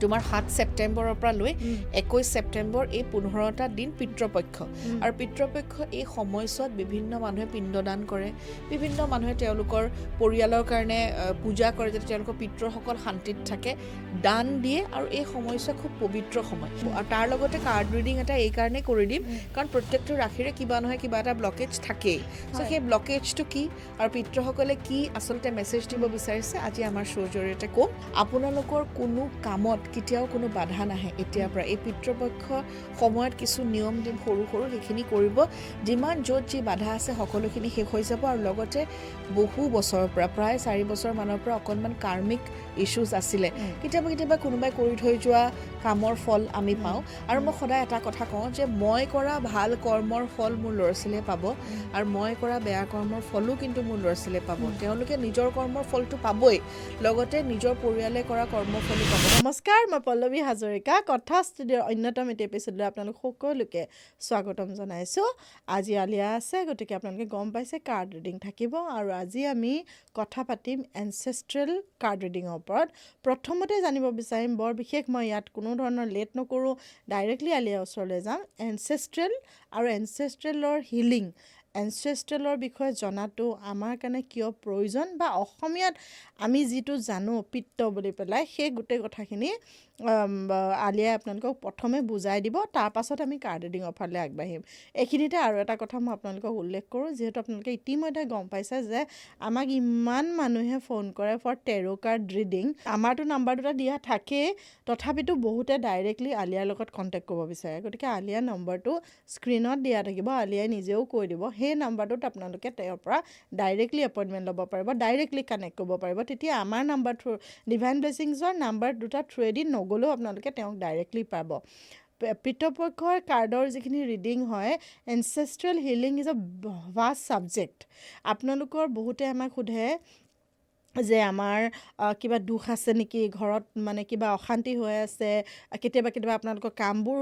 তোমাৰ 7 ছেপ্টেম্বৰৰ পৰা লৈ 21 ছেপ্টেম্বৰ এই 15টা দিন পিতৃপক্ষ আৰু পিতৃপক্ষ এই সময়ছোৱাত বিভিন্ন মানুহে পিণ্ডদান কৰে বিভিন্ন মানুহে তেওঁলোকৰ পৰিয়ালৰ কাৰণে পূজা কৰে যাতে তেওঁলোকৰ পিতৃসকল শান্তিত থাকে দান দিয়ে আৰু এই সময়ছোৱা খুব পবিত্ৰ সময় আৰু তাৰ লগতে কাৰ্ড ৰিডিং এটা এই কাৰণে কৰি দিম কাৰণ প্ৰত্যেকটো ৰাশিৰে কিবা নহয় কিবা এটা ব্লকেজ থাকেই চ' সেই ব্লকেজটো কি আৰু পিতৃসকলে কি আচলতে মেছেজ দিব বিচাৰিছে আজি আমাৰ শ্ব'ৰ জৰিয়তে ক'ম আপোনালোকৰ কোনো কামত কেতিয়াও কোনো বাধা নাহে এতিয়াৰ পৰা এই পিতৃপক্ষ সময়ত কিছু নিয়ম দিম সৰু সৰু সেইখিনি কৰিব যিমান য'ত যি বাধা আছে সকলোখিনি শেষ হৈ যাব আৰু লগতে বহু বছৰৰ পৰা প্ৰায় 4 বছৰ মানৰ পৰা অকণমান কাৰ্মিক ইছ্যুজ আছিলে কেতিয়াবা কোনোবাই কৰি থৈ যোৱা কামৰ ফল আমি পাওঁ আৰু মই সদায় এটা কথা কওঁ যে মই কৰা ভাল কৰ্মৰ ফল মোৰ ল'ৰা ছোৱালীয়ে পাব আৰু মই কৰা বেয়া কৰ্মৰ ফলো কিন্তু মোৰ ল'ৰা ছোৱালীয়ে পাব তেওঁলোকে নিজৰ কৰ্মৰ ফলটো পাবই লগতে নিজৰ পৰিয়ালে কৰা কৰ্মৰ ফলো পাব নমস্কাৰ মই পল্লৱী হাজৰিকা কথা ষ্টুডিঅ'ৰ অন্যতম এটি এপিছডলৈ আপোনালোক সকলোকে স্বাগতম জনাইছোঁ আজি আলিয়া আছে গতিকে আপোনালোকে গম পাইছে কাৰ্ড ৰিডিং থাকিব আৰু আজি আমি কথা পাতিম এনচেষ্ট্ৰেল কাৰ্ড ৰিডিঙৰ ওপৰত প্ৰথমতে জানিব বিচাৰিম বৰ বিশেষ মই ইয়াত কোনো ধৰণৰ লেট নকৰোঁ ডাইৰেক্টলি আলিয়াৰ ওচৰলৈ যাম এনচেষ্ট্ৰেল আৰু এনচেষ্ট্ৰেলৰ হিলিং এনচেষ্ট্ৰেলৰ বিষয়ে জনাটো আমাৰ কাৰণে কিয় প্ৰয়োজন বা অসমীয়াত আমি যিটো জানো পিত্ত বুলি পেলাই সেই গোটেই কথাখিনি আলিয়াই আপোনালোকক প্ৰথমে বুজাই দিব তাৰ পাছত আমি কাৰ্ড ৰিডিঙৰ ফালে আগবাঢ়িম এইখিনিতে আৰু এটা কথা মই আপোনালোকক উল্লেখ কৰোঁ যিহেতু আপোনালোকে ইতিমধ্যে গম পাইছে যে আমাক ইমান মানুহে ফোন কৰে ফৰ টেৰো কাৰ্ড ৰিডিং আমাৰতো নাম্বাৰ দুটা দিয়া থাকেই তথাপিতো বহুতে ডাইৰেক্টলি আলিয়াৰ লগত কণ্টেক্ট কৰিব বিচাৰে গতিকে আলিয়াৰ নম্বৰটো স্ক্ৰীণত দিয়া থাকিব আলিয়াই নিজেও কৈ দিব সেই নাম্বাৰটোত আপোনালোকে তেওঁৰ পৰা ডাইৰেক্টলি এপইণ্টমেণ্ট ল'ব পাৰিব ডাইৰেক্টলি কানেক্ট কৰিব পাৰিব তেতিয়া আমাৰ নাম্বাৰ থ্ৰু ডিভাইন ব্লেছিংছৰ নাম্বাৰ দুটা থ্ৰুৱেদি নগ'লেও আপোনালোকে তেওঁক ডাইৰেক্টলি পাব পিতৃপক্ষৰ কাৰ্ডৰ যিখিনি ৰিডিং হয় ancestral healing is a vast subject আপোনালোকৰ বহুতে আমাক সোধে যে আমাৰ কিবা দুখ আছে নেকি ঘৰত মানে কিবা অশান্তি হৈ আছে কেতিয়াবা আপোনালোকৰ কামবোৰ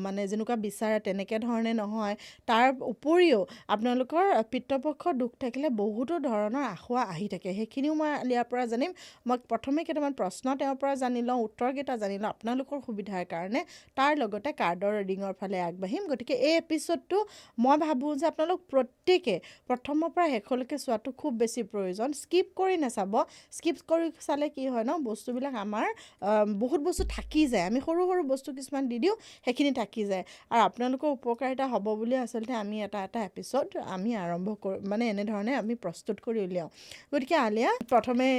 মানে যেনেকুৱা বিচাৰে তেনেকৈ ধৰণে নহয় তাৰ উপৰিও আপোনালোকৰ পিতৃপক্ষৰ দুখ থাকিলে বহুতো ধৰণৰ আশা আহি থাকে সেইখিনিও মই ইয়াৰ পৰা জানিম মই প্ৰথমে কেইটামান প্ৰশ্ন তেওঁৰ পৰা জানি লওঁ উত্তৰকেইটা জানি লওঁ আপোনালোকৰ সুবিধাৰ কাৰণে তাৰ লগতে কাৰ্ডৰ ৰিডিঙৰ ফালে আগবাঢ়িম গতিকে এই এপিছ'ডটো মই ভাবোঁ যে আপোনালোক প্ৰত্যেকে প্ৰথমৰ পৰা শেষলৈকে চোৱাটো খুব বেছি প্ৰয়োজন স্কিপ কৰি নাচাব স্কিপ কৰি চালে কি হয় ন বস্তুবিলাক আমাৰ বহুত বস্তু থাকি যায় আমি সৰু সৰু বস্তু কিছুমান দি দিওঁ সেইখিনি থাকি যায় আৰু আপোনালোকৰ উপকাৰিতা হ'ব বুলি আচলতে আমি এটা এপিছ'ড আমি আৰম্ভ কৰোঁ মানে এনেধৰণে আমি প্ৰস্তুত কৰি উলিয়াওঁ গতিকে আলিয়া প্ৰথমে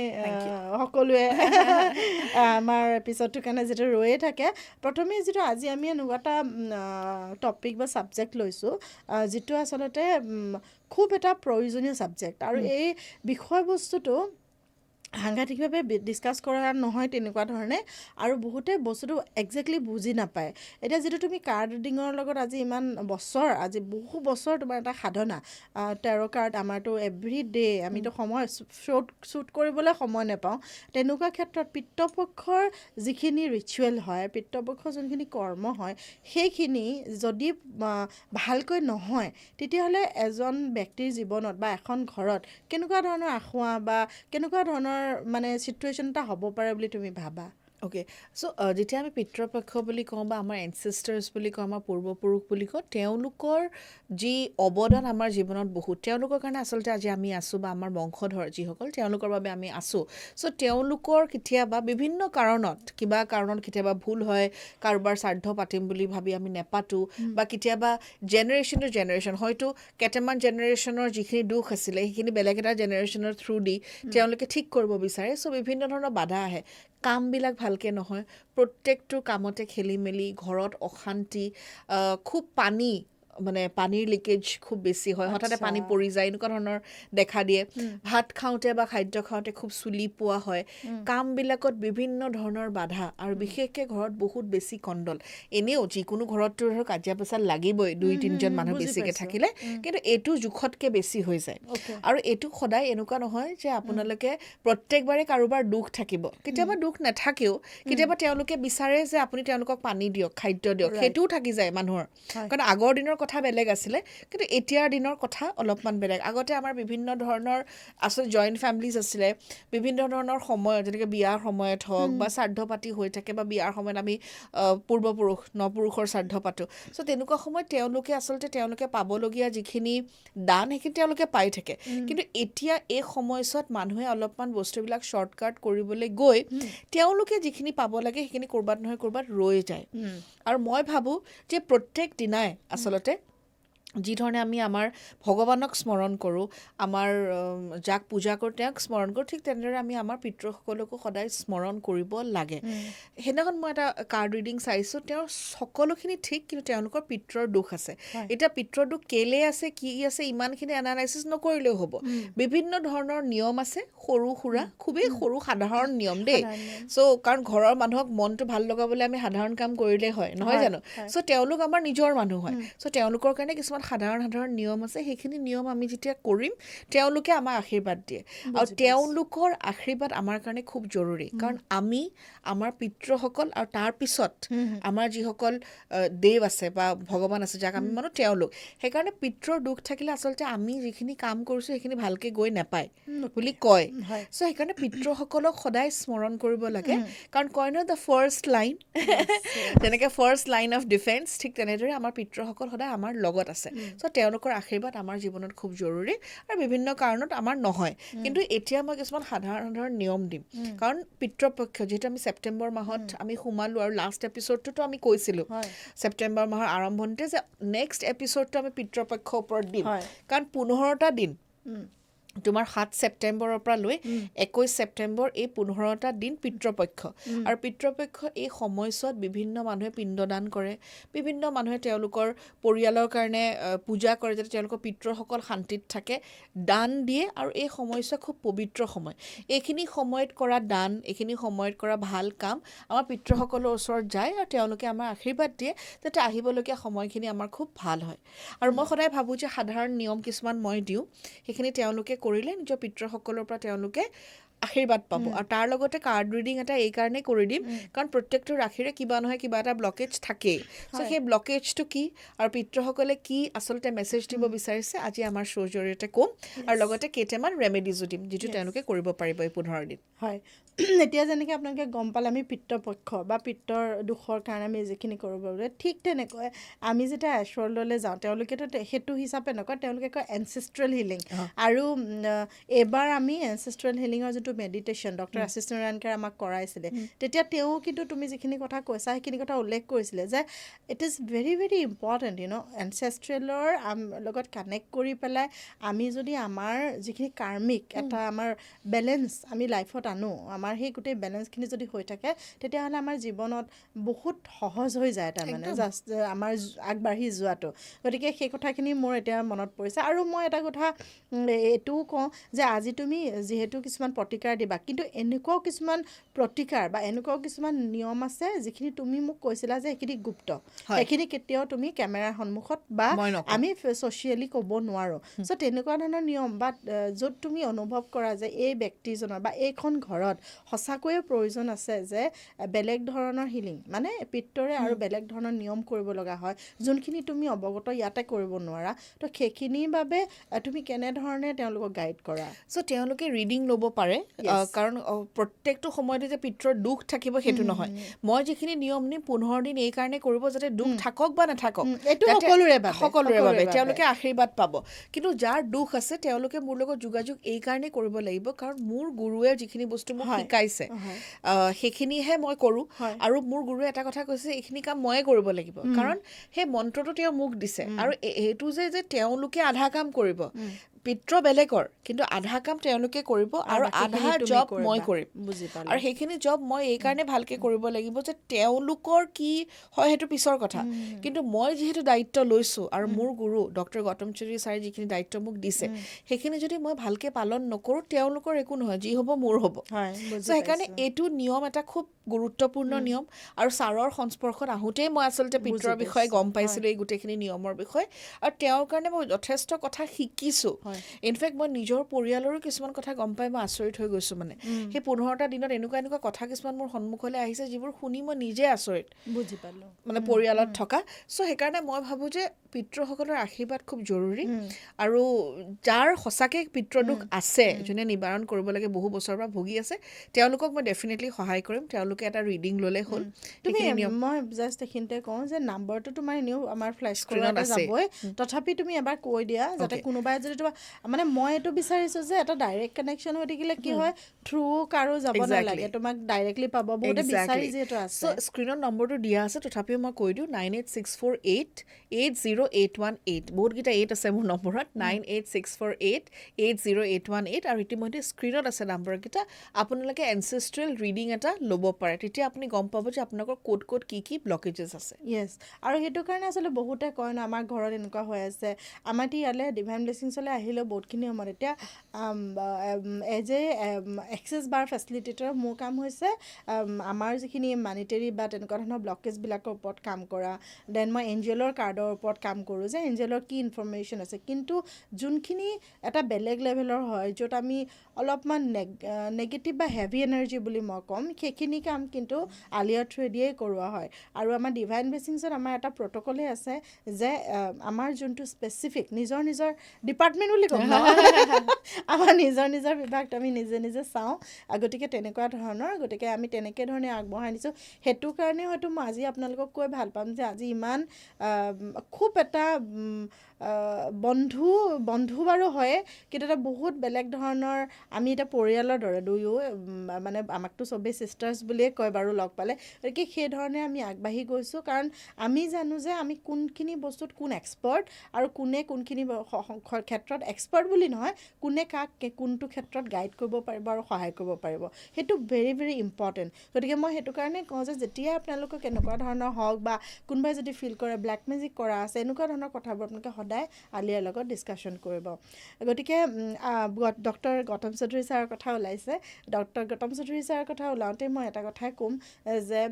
সকলোৱে আমাৰ এপিছ'ডটোৰ কাৰণে যিটো ৰৈয়ে থাকে প্ৰথমে যিটো আজি আমি এনেকুৱা এটা টপিক বা ছাবজেক্ট লৈছোঁ যিটো আচলতে খুব এটা প্ৰয়োজনীয় ছাবজেক্ট আৰু এই বিষয়বস্তুটো সাংঘাতিকভাৱে ডিছকাছ কৰা নহয় তেনেকুৱা ধৰণে আৰু বহুতে বস্তুটো একজেক্টলি বুজি নাপায় এতিয়া যিটো তুমি কাৰ্ড ৰিডিঙৰ লগত আজি ইমান বছৰ আজি বহু বছৰ তোমাৰ এটা সাধনা টেৰো কাৰ্ড আমাৰতো এভৰি ডে আমিতো সময় শ্বুট কৰিবলৈ সময় নাপাওঁ তেনেকুৱা ক্ষেত্ৰত পিতৃপক্ষৰ যিখিনি ৰিচুৱেল হয় পিতৃপক্ষৰ যোনখিনি কৰ্ম হয় সেইখিনি যদি ভালকৈ নহয় তেতিয়াহ'লে এজন ব্যক্তিৰ জীৱনত বা এখন ঘৰত কেনেকুৱা ধৰণৰ আঁসোৱা বা কেনেকুৱা ধৰণৰ মানে চিটুৱেশ্যন এটা হ'ব পাৰে বুলি তুমি ভাবা অ'কে চ' যেতিয়া আমি পিতৃপক্ষ বুলি কওঁ বা আমাৰ এনচেষ্টাৰ্ছ বুলি কওঁ আমাৰ পূৰ্বপুৰুষ বুলি কওঁ তেওঁলোকৰ যি অৱদান আমাৰ জীৱনত বহুত তেওঁলোকৰ কাৰণে আচলতে আজি আমি আছোঁ বা আমাৰ বংশধৰ যিসকল তেওঁলোকৰ বাবে আমি আছোঁ চ' তেওঁলোকৰ কেতিয়াবা বিভিন্ন কাৰণত কিবা কাৰণত কেতিয়াবা ভুল হয় কাৰোবাৰ শ্ৰাদ্ধ পাতিম বুলি ভাবি আমি নেপাতোঁ বা কেতিয়াবা জেনেৰেশ্যন টু জেনেৰেশ্যন হয়তো কেইটামান জেনেৰেশ্যনৰ যিখিনি দুখ আছিলে সেইখিনি বেলেগ এটা জেনেৰেশ্যনৰ থ্ৰু দি তেওঁলোকে ঠিক কৰিব বিচাৰে চ' বিভিন্ন ধৰণৰ বাধা আহে কামবিলাক ভালকৈ নহয় প্ৰত্যেকটো কামতে খেলি মেলি ঘৰত অশান্তি খুব মানে পানীৰ লিকেজ খুব বেছি হয় হঠাতে পানী পৰি যায় এনেকুৱা ধৰণৰ দেখা দিয়ে ভাত খাওঁতে বা খাদ্য খাওঁতে খুব চুলি পোৱা হয় কামবিলাকত বিভিন্ন ধৰণৰ বাধা আৰু বিশেষকৈ ঘৰত বহুত বেছি কণ্ডল এনেও যিকোনো ঘৰততো ধৰক কাজিয়া পেচাল লাগিবই 2-3জন মানুহ বেছিকৈ থাকিলে কিন্তু এইটো জোখতকৈ বেছি হৈ যায় আৰু এইটো সদায় এনেকুৱা নহয় যে আপোনালোকে প্ৰত্যেকবাৰে কাৰোবাৰ দুখ থাকিব কেতিয়াবা দুখ নাথাকেও কেতিয়াবা তেওঁলোকে বিচাৰে যে আপুনি তেওঁলোকক পানী দিয়ক খাদ্য দিয়ক সেইটোও থাকি যায় মানুহৰ কাৰণ আগৰ দিনৰ কথা বেলেগ আছিলে কিন্তু এতিয়াৰ দিনৰ কথা অলপমান বেলেগ আগতে আমাৰ বিভিন্ন ধৰণৰ আচলতে জইণ্ট ফেমিলিজ আছিলে বিভিন্ন ধৰণৰ সময়ত যেনেকৈ বিয়াৰ সময়ত হওক বা শ্ৰাদ্ধ পাতি হৈ থাকে বা বিয়াৰ সময়ত আমি পূৰ্বপুৰুষ নপুৰুষৰ শ্ৰাদ্ধ পাতোঁ চ' তেনেকুৱা সময়ত তেওঁলোকে পাবলগীয়া যিখিনি দান সেইখিনি তেওঁলোকে পাই থাকে কিন্তু এতিয়া এই সময়ছোৱাত মানুহে অলপমান বস্তুবিলাক শ্বৰ্টকাট কৰিবলৈ গৈ তেওঁলোকে যিখিনি পাব লাগে সেইখিনি ক'ৰবাত নহয় ক'ৰবাত ৰৈ যায় আৰু মই ভাবোঁ যে প্ৰত্যেক দিনাই আচলতে যিধৰণে আমি আমাৰ ভগৱানক স্মৰণ কৰোঁ আমাৰ যাক পূজা কৰোঁ তেওঁক স্মৰণ কৰোঁ ঠিক তেনেদৰে আমি আমাৰ পিতৃসকলকো সদায় স্মৰণ কৰিব লাগে সেইদিনাখন মই এটা কাৰ্ড ৰিডিং চাইছোঁ তেওঁৰ সকলোখিনি ঠিক কিন্তু তেওঁলোকৰ পিতৃৰ দুখ আছে এতিয়া পিতৃৰ দুখ কেলে আছে কি আছে ইমানখিনি এনালাইচিছ নকৰিলেও হ'ব বিভিন্ন ধৰণৰ নিয়ম আছে সৰু সুৰা খুবেই সৰু সাধাৰণ নিয়ম দেই চ' কাৰণ ঘৰৰ মানুহক মনটো ভাল লগাবলৈ আমি সাধাৰণ কাম কৰিলেই হয় নহয় জানো চ' তেওঁলোক আমাৰ নিজৰ মানুহ হয় চ' তেওঁলোকৰ কাৰণে কিছুমান সাধাৰণ নিয়ম আছে সেইখিনি নিয়ম আমি যেতিয়া কৰিম তেওঁলোকে আমাক আশীৰ্বাদ দিয়ে আৰু তেওঁলোকৰ আশীৰ্বাদ আমাৰ কাৰণে খুব জৰুৰী কাৰণ আমি আমাৰ পিতৃসকল আৰু তাৰ পিছত আমাৰ যিসকল দেৱ আছে বা ভগৱান আছে যাক আমি মানো তেওঁলোক সেইকাৰণে পিতৃৰ দুখ থাকিলে আচলতে আমি যিখিনি কাম কৰিছোঁ সেইখিনি ভালকৈ গৈ নাপায় বুলি কয় চ' সেইকাৰণে পিতৃসকলক সদায় স্মৰণ কৰিব লাগে কাৰণ কয় নহয় দ্য ফাৰ্ষ্ট লাইন যেনেকৈ ফাৰ্ষ্ট লাইন অফ ডিফেন্স ঠিক তেনেদৰে আমাৰ পিতৃসকল সদায় আমাৰ লগত আছে চ' তেওঁলোকৰ আশীৰ্বাদ আমাৰ জীৱনত খুব জৰুৰী আৰু বিভিন্ন কাৰণত আমাৰ নহয় কিন্তু এতিয়া মই কিছুমান সাধাৰণ নিয়ম দিম কাৰণ পিতৃপক্ষ যিহেতু আমি ছেপ্টেম্বৰ মাহত আমি সোমালোঁ আৰু লাষ্ট এপিছ'ডটোতো আমি কৈছিলোঁ ছেপ্টেম্বৰ মাহৰ আৰম্ভণিতে যে নেক্সট এপিছ'ডটো আমি পিতৃপক্ষৰ ওপৰত দিম কাৰণ 15টা দিন তোমাৰ 7 ছেপ্টেম্বৰৰ পৰা লৈ 21 ছেপ্টেম্বৰ এই 15টা দিন পিতৃপক্ষ আৰু পিতৃপক্ষ এই সময়ছোৱাত বিভিন্ন মানুহে পিণ্ডদান কৰে বিভিন্ন মানুহে তেওঁলোকৰ পৰিয়ালৰ কাৰণে পূজা কৰে যাতে তেওঁলোকৰ পিতৃসকল শান্তিত থাকে দান দিয়ে আৰু এই সময়ছোৱা খুব পবিত্ৰ সময় এইখিনি সময়ত কৰা দান এইখিনি সময়ত কৰা ভাল কাম আমাৰ পিতৃসকলৰ ওচৰত যায় আৰু তেওঁলোকে আমাৰ আশীৰ্বাদ দিয়ে যাতে আহিবলগীয়া সময়খিনি আমাৰ খুব ভাল হয় আৰু মই সদায় ভাবোঁ যে সাধাৰণ নিয়ম কিছুমান মই দিওঁ সেইখিনি তেওঁলোকে কৰিলে নিজৰ পিতৃসকলৰ পৰা তেওঁলোকে আশীৰ্বাদ পাব আৰু তাৰ লগতে কাৰ্ড ৰিডিং এটা এই কাৰণেই কৰি দিম কাৰণ প্ৰত্যেকটো ৰাশিৰে কিবা নহয় কিবা এটা ব্লকেজ থাকেই চ' সেই ব্লকেজটো কি আৰু পিতৃসকলে কি আচলতে মেছেজ দিব বিচাৰিছে আজি আমাৰ শ্ব' জৰিয়তে ক'ম আৰু লগতে কেইটামান ৰেমেডিজো দিম যিটো তেওঁলোকে কৰিব পাৰিব এই 15 দিন হয় এতিয়া যেনেকৈ আপোনালোকে গম পালে আমি পিতৃপক্ষ বা পিতৃৰ দুখৰ কাৰণে আমি যিখিনি কৰিব লাগে ঠিক তেনেকৈ আমি যেতিয়া এশ্বৰলৈ যাওঁ তেওঁলোকেতো সেইটো হিচাপে নকয় তেওঁলোকে কয় এনচেষ্ট্ৰেল হিলিং আৰু এইবাৰ আমি এনচেষ্ট্ৰেল হিলিঙৰ যিটো মেডিটেশ্যন ডক্টৰ আশিষ নাৰায়ণকে আমাক কৰাইছিলে তেতিয়া তেওঁ কিন্তু তুমি যিখিনি কথা কৈছা সেইখিনি কথা উল্লেখ কৰিছিলে যে it is very very important এনচেষ্ট্ৰেলৰ লগত কানেক্ট কৰি পেলাই আমি যদি আমাৰ যিখিনি কাৰ্মিক এটা আমাৰ বেলেঞ্চ আমি লাইফত আনো আমাৰ সেই গোটেই বেলেঞ্চখিনি যদি হৈ থাকে তেতিয়াহ'লে আমাৰ জীৱনত বহুত সহজ হৈ যায় তাৰমানে জাষ্ট আমাৰ আগবাঢ়ি যোৱাটো গতিকে সেই কথাখিনি মোৰ এতিয়া মনত পৰিছে আৰু মই এটা কথা এইটোও কওঁ যে আজি তুমি যিহেতু কিছুমান প্ৰতিকাৰ দিবা কিন্তু এনেকুৱাও কিছুমান প্ৰতিকাৰ বা এনেকুৱাও কিছুমান নিয়ম আছে যিখিনি তুমি মোক কৈছিলা যে সেইখিনি গুপ্ত সেইখিনি কেতিয়াও তুমি কেমেৰাৰ সন্মুখত বা আমি ছ'চিয়েলি ক'ব নোৱাৰোঁ চ' তেনেকুৱা ধৰণৰ নিয়ম বা য'ত তুমি অনুভৱ কৰা যে এই ব্যক্তিজনৰ বা এইখন ঘৰত সঁচাকৈয়ে প্ৰয়োজন আছে যে বেলেগ ধৰণৰ হিলিং মানে পিতৰে আৰু বেলেগ ধৰণৰ নিয়ম কৰিব লগা হয় যোনখিনি তুমি অৱগত ইয়াতে কৰিব নোৱাৰা তো সেইখিনিৰ বাবে তুমি কেনেধৰণে তেওঁলোকক গাইড কৰা চ' তেওঁলোকে ৰিডিং ল'ব পাৰে কাৰণ প্ৰত্যেকটো সময়তে যে পিতৃৰ দুখ থাকিব সেইটো নহয় মই যিখিনি নিয়ম নিম 15 দিন এই কাৰণে কৰিব যাতে দুখ থাকক বা নাথাকক সকলোৰে বাবে তেওঁলোকে আশীৰ্বাদ পাব কিন্তু যাৰ দুখ আছে তেওঁলোকে মোৰ লগত যোগাযোগ এই কাৰণে কৰিব লাগিব কাৰণ মোৰ গুৰুৱে যিখিনি বস্তু মোক শিকাইছে সেইখিনিহে মই কৰোঁ আৰু মোৰ গুৰুৱে এটা কথা কৈছে এইখিনি কাম ময়ে কৰিব লাগিব কাৰণ সেই মন্ত্ৰটো তেওঁ মোক দিছে আৰু এইটো যে তেওঁলোকে আধা কাম কৰিব পিতৃ বেলেগৰ কিন্তু আধা কাম তেওঁলোকে কৰিব আৰু আধা জব মই কৰিম আৰু সেইখিনি জব মই এই কাৰণে ভালকৈ কৰিব লাগিব যে তেওঁলোকৰ কি হয় সেইটো পিছৰ কথা কিন্তু মই যিহেতু দায়িত্ব লৈছোঁ আৰু মোৰ গুৰু ডক্টৰ গৌতম চৌধুৰী ছাৰে যিখিনি দায়িত্ব মোক দিছে সেইখিনি যদি মই ভালকৈ পালন নকৰোঁ তেওঁলোকৰ একো নহয় যি হ'ব মোৰ হ'ব চ' সেইকাৰণে এইটো নিয়ম এটা খুব গুৰুত্বপূৰ্ণ নিয়ম আৰু ছাৰৰ সংস্পৰ্শত আহোঁতেই মই আচলতে পিতৃৰ বিষয়ে গম পাইছিলোঁ এই গোটেইখিনি নিয়মৰ বিষয়ে আৰু তেওঁৰ কাৰণে মই যথেষ্ট কথা শিকিছোঁ ইনফেক্ট মই নিজৰ পৰিয়ালৰো কিছুমান কথা গম পাই মই আচৰিত হৈ গৈছোঁ মানে সেই 15টা দিনত এনেকুৱা কথা কিছুমান মোৰ সন্মুখলৈ আহিছে যিবোৰ শুনি মই নিজে আচৰিত বুজি পালোঁ মানে পৰিয়ালত থকা চ' সেইকাৰণে মই ভাবোঁ যে পিতৃসকলৰ আশীৰ্বাদ খুব জৰুৰী আৰু যাৰ সঁচাকৈ পিতৃদোষ আছে যোনে নিবাৰণ কৰিব লাগে বহু বছৰৰ পৰা ভুগি আছে তেওঁলোকক মই ডেফিনেটলি সহায় কৰিম তেওঁলোকে এটা ৰিডিং ল'লে হ'ল তুমি সেইখিনি নিয়ম মই জাষ্ট এইখিনিতে কওঁ যে নাম্বাৰটো তোমাৰ এনেও আমাৰ ফ্লেছ স্ক্ৰীণত কৰাতে আছে। যাবই তথাপি তুমি এবাৰ কৈ দিয়া যাতে Okay. কোনোবাই যদি তোমাৰ মানে মই এইটো বিচাৰিছোঁ যে এটা ডাইৰেক্ট কানেকশ্যন হৈ থাকিলে কি হয় থ্ৰু কাৰো যাব Exactly. নালাগে তোমাক ডাইৰেক্টলি পাব বহুতে বিচাৰি যিহেতু আছে চ' স্ক্ৰীণত নম্বৰটো দিয়া আছে তথাপিও মই কৈ দিওঁ 9864880818 বহুতকেইটা 8 আছে মোৰ নম্বৰত 9864880818 আৰু ইতিমধ্যে স্ক্ৰীণত আছে নম্বৰকেইটা আপোনালোকে এনচেষ্ট্ৰেল ৰিডিং এটা ল'ব পাৰে তেতিয়া আপুনি গম পাব যে আপোনালোকৰ ক'ত ক'ত কি ব্লকেজেছ আছে য়েছ আৰু সেইটো কাৰণে আচলতে বহুতে কয় ন আমাৰ ঘৰত এনেকুৱা হৈ আছে আমাৰ ইয়ালৈ ডিভাইন ব্লেছিংছলৈ আহিলেও বহুতখিনি সময়ত এতিয়া as a access bar facilitator মোৰ কাম হৈছে আমাৰ যিখিনি মানিটেৰী বা তেনেকুৱা ধৰণৰ ব্লকেজবিলাকৰ ওপৰত কাম কৰা দেন মই এঞ্জেলৰ কাৰ্ডৰ ওপৰত কাম কৰোঁ যে এঞ্জেলৰ কি ইনফৰমেশ্যন আছে কিন্তু যোনখিনি এটা বেলেগ লেভেলৰ হয় য'ত আমি অলপমান নেগেটিভ বা হেভি এনাৰ্জি বুলি মই ক'ম সেইখিনি কাম কিন্তু আলিয়াৰ থ্ৰুৱেদিয়েই কৰোৱা হয় আৰু আমাৰ ডিভাইন ব্লেছিংছত আমাৰ এটা প্ৰট'কলে আছে যে আমাৰ যোনটো স্পেচিফিক নিজৰ ডিপাৰ্টমেণ্ট বুলি ক'ম আমাৰ নিজৰ বিভাগটো আমি নিজে চাওঁ গতিকে তেনেকুৱা ধৰণৰ গতিকে আমি তেনেকৈ ধৰণে আগবঢ়াই নিছোঁ সেইটো কাৰণে হয়তো মই আজি আপোনালোকক কৈ ভাল পাম যে আজি ইমান খুব এটা বন্ধু বাৰু হয়ে কিন্তু এটা বহুত বেলেগ ধৰণৰ আমি এতিয়া পৰিয়ালৰ দৰে দুয়ো মানে আমাকতো চবেই ছিষ্টাৰ্ছ বুলিয়ে কয় বাৰু লগ পালে গতিকে সেই ধৰণে আমি আগবাঢ়ি গৈছোঁ কাৰণ আমি জানো যে আমি কোনখিনি বস্তুত কোন এক্সপাৰ্ট আৰু কোনে কোনখিনি ক্ষেত্ৰত এক্সপাৰ্ট বুলি নহয় কোনে কাক কোনটো ক্ষেত্ৰত গাইড কৰিব পাৰিব আৰু সহায় কৰিব পাৰিব সেইটো ভেৰি ভেৰি ইম্পৰ্টেণ্ট গতিকে মই সেইটো কাৰণে কওঁ যে যেতিয়াই আপোনালোকক এনেকুৱা ধৰণৰ হওক বা কোনোবাই যদি ফিল কৰে ব্লেক মেজিক কৰা আছে এনেকুৱা ধৰণৰ কথাবোৰ আপোনালোকে সদায় আলিয়াৰ লগত ডিছকাশ্যন কৰিব গতিকে ডক্টৰ গৌতম চৌধুৰী ছাৰৰ কথা ওলাইছে ডক্টৰ গৌতম চৌধুৰী ছাৰৰ কথা ওলাওঁতে মই এটা কথাই ক'ম যে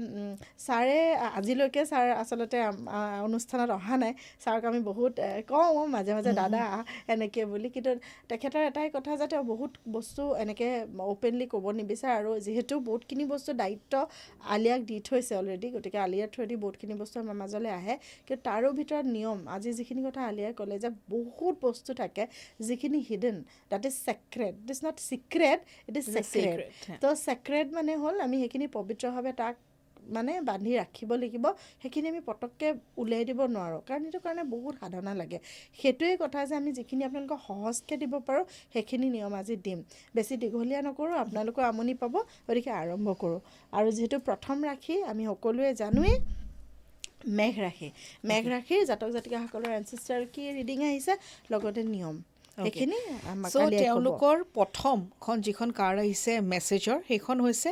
ছাৰে আজিলৈকে ছাৰ আচলতে অনুষ্ঠানত অহা নাই ছাৰক আমি বহুত কওঁ মাজে দাদা এনেকৈ বুলি কিন্তু তেখেতৰ এটাই কথা যে তেওঁ বহুত বস্তু এনেকৈ অ'পেনলি ক'ব নিবিচাৰে আৰু যিহেতু বহুতখিনি বস্তু দায়িত্ব আলিয়াক দি থৈছে অলৰেডি গতিকে আলিয়াৰ থ্ৰুৱেদি বহুতখিনি বস্তু আমাৰ মাজলৈ আহে কিন্তু তাৰো ভিতৰত নিয়ম আজি যিখিনি কথা আলিয়াই ক'লে যে বহুত বস্তু থাকে যিখিনি hidden that is sacred it is not secret it is sacred তো ছেক্ৰেট মানে হ'ল আমি সেইখিনি পবিত্ৰভাৱে তাক মানে বান্ধি ৰাখিব লাগিব সেইখিনি আমি পটককৈ উলিয়াই দিব নোৱাৰোঁ কাৰণ সেইটো কাৰণে বহুত সাধনা লাগে সেইটোৱেই কথা যে আমি যিখিনি আপোনালোকক সহজকৈ দিব পাৰোঁ সেইখিনি নিয়ম আজি দিম বেছি দীঘলীয়া নকৰোঁ আপোনালোকৰ আমনি পাব গতিকে আৰম্ভ কৰোঁ আৰু যিহেতু প্ৰথম ৰাশি আমি সকলোৱে জানোৱেই মেঘ ৰাশিৰ জাতক জাতিকাসকলৰ এনচেষ্টাৰ কি ৰিডিং আহিছে লগতে নিয়ম সেইখিনি চ' তেওঁলোকৰ প্ৰথমখন যিখন কাৰ্ড আহিছে মেছেজৰ সেইখন হৈছে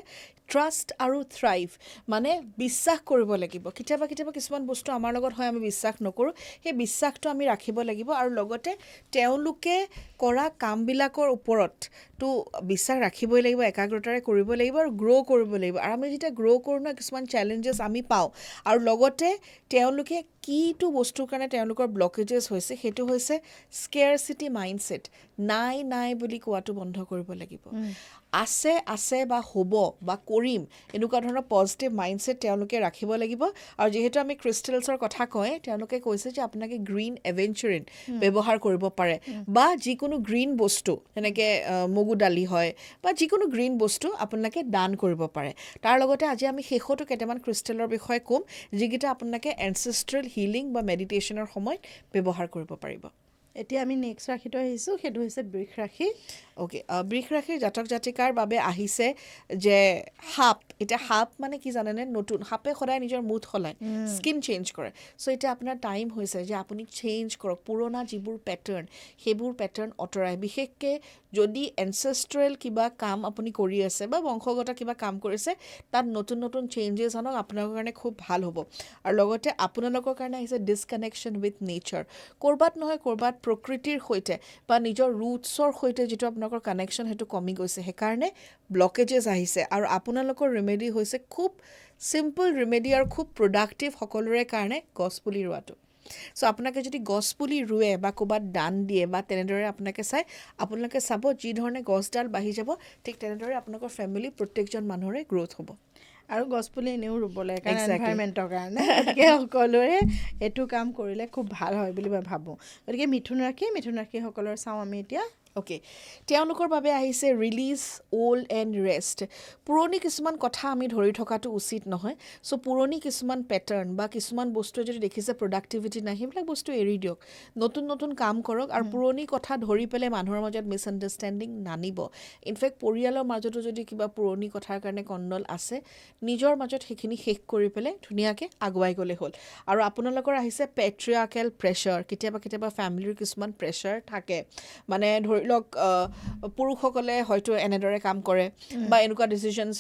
ট্ৰাষ্ট আৰু থ্ৰাইভ মানে বিশ্বাস কৰিব লাগিব কেতিয়াবা কিছুমান বস্তু আমাৰ লগত হয় আমি বিশ্বাস নকৰোঁ সেই বিশ্বাসটো আমি ৰাখিব লাগিব আৰু লগতে তেওঁলোকে কৰা কামবিলাকৰ ওপৰত তো বিশ্বাস ৰাখিবই লাগিব একাগ্ৰতাৰে কৰিব লাগিব আৰু গ্ৰ' কৰিব লাগিব আৰু আমি যেতিয়া গ্ৰ' কৰোঁ ন কিছুমান চেলেঞ্জেছ আমি পাওঁ আৰু লগতে তেওঁলোকে কিটো বস্তুৰ কাৰণে তেওঁলোকৰ ব্লকেজেছ হৈছে সেইটো হৈছে স্কেৰচিটি মাইণ্ডছেট নাই বুলি কোৱাটো বন্ধ কৰিব লাগিব আছে বা হ'ব বা কৰিম এনেকুৱা ধৰণৰ পজিটিভ মাইণ্ডছেট তেওঁলোকে ৰাখিব লাগিব আৰু যিহেতু আমি ক্ৰিষ্টেলছৰ কথা কয় তেওঁলোকে কৈছে যে আপোনালোকে গ্ৰীণ এভেঞ্চুৰিন ব্যৱহাৰ কৰিব পাৰে বা যিকোনো গ্ৰীণ বস্তু যেনেকৈ মগু দালি হয় বা যিকোনো গ্ৰীণ বস্তু আপোনালোকে দান কৰিব পাৰে তাৰ লগতে আজি আমি শেষতো কেইটামান ক্ৰিষ্টেলৰ বিষয়ে ক'ম যিকেইটা আপোনালোকে এনচেষ্ট্ৰেল হিলিং বা মেডিটেশ্যনৰ সময়ত ব্যৱহাৰ কৰিব পাৰিব এতিয়া আমি নেক্সট ৰাশিটো আহিছোঁ সেইটো হৈছে বৃষ ৰাশি অ'কে বৃষ ৰাশিৰ জাতক জাতিকাৰ বাবে আহিছে যে সাপ এতিয়া সাপ মানে কি জানেনে নতুন সাপে সদায় নিজৰ মুড সলায় স্কিন চেঞ্জ কৰে চ' এতিয়া আপোনাৰ টাইম হৈছে যে আপুনি চেঞ্জ কৰক পুৰণা যিবোৰ পেটাৰ্ণ সেইবোৰ পেটাৰ্ণ আঁতৰাই বিশেষকৈ যদি এনচেষ্ট্ৰেল কিবা কাম আপুনি কৰি আছে বা বংশগত কিবা কাম কৰিছে তাত নতুন চেঞ্জেছ আনক আপোনালোকৰ কাৰণে খুব ভাল হ'ব আৰু লগতে আপোনালোকৰ কাৰণে আহিছে ডিছকানেকশ্যন উইথ নেচাৰ ক'ৰবাত নহয় ক'ৰবাত প্ৰকৃতিৰ সৈতে বা নিজৰ ৰুটছৰ সৈতে যিটো আপোনালোকৰ কানেকশ্যন সেইটো কমি গৈছে সেইকাৰণে ব্লকেজেছ আহিছে আৰু আপোনালোকৰ ৰিমেডি হৈছে খুব চিম্পল ৰিমেডি আৰু খুব প্ৰডাক্টিভ সকলোৰে কাৰণে গছপুলি ৰোৱাটো চ' আপোনালোকে যদি গছপুলি ৰুৱে বা ক'ৰবাত দান দিয়ে বা তেনেদৰে আপোনালোকে চাব যি ধৰণে গছডাল বাঢ়ি যাব ঠিক তেনেদৰে আপোনালোকৰ ফেমিলি প্ৰত্যেকজন মানুহৰে গ্ৰ'থ হ'ব আৰু গছপুলি এনেও ৰুব লাগে কাৰণ Exactly. এনভাইৰমেণ্টৰ কাৰণে গতিকে সকলোৰে এইটো কাম কৰিলে খুব ভাল হয় বুলি মই ভাবোঁ গতিকে মিথুন ৰাশিসকলৰ চাওঁ আমি এতিয়া অ'কে তেওঁলোকৰ বাবে আহিছে ৰিলিজ অল্ড এণ্ড ৰেষ্ট পুৰণি কিছুমান কথা আমি ধৰি থকাটো উচিত নহয় চ' পুৰণি কিছুমান পেটাৰ্ণ বা কিছুমান বস্তুৱে যদি দেখিছে প্ৰডাক্টিভিটি নাই সেইবিলাক বস্তু এৰি দিয়ক নতুন নতুন কাম কৰক আৰু পুৰণি কথা ধৰি পেলাই মানুহৰ মাজত মিছআণ্ডাৰষ্টেণ্ডিং নানিব ইনফেক্ট পৰিয়ালৰ মাজতো যদি কিবা পুৰণি কথাৰ কাৰণে কণ্ডল আছে নিজৰ মাজত সেইখিনি শেষ কৰি পেলাই ধুনীয়াকৈ আগুৱাই গ'লে হ'ল আৰু আপোনালোকৰ আহিছে পেট্ৰিয়াৰ্কেল প্ৰেছাৰ কেতিয়াবা ফেমিলিৰ কিছুমান প্ৰেছাৰ থাকে মানে ধৰি লওক পুৰুষসকলে হয়তো এনেদৰে কাম কৰে বা এনেকুৱা ডিচিশ্যনছ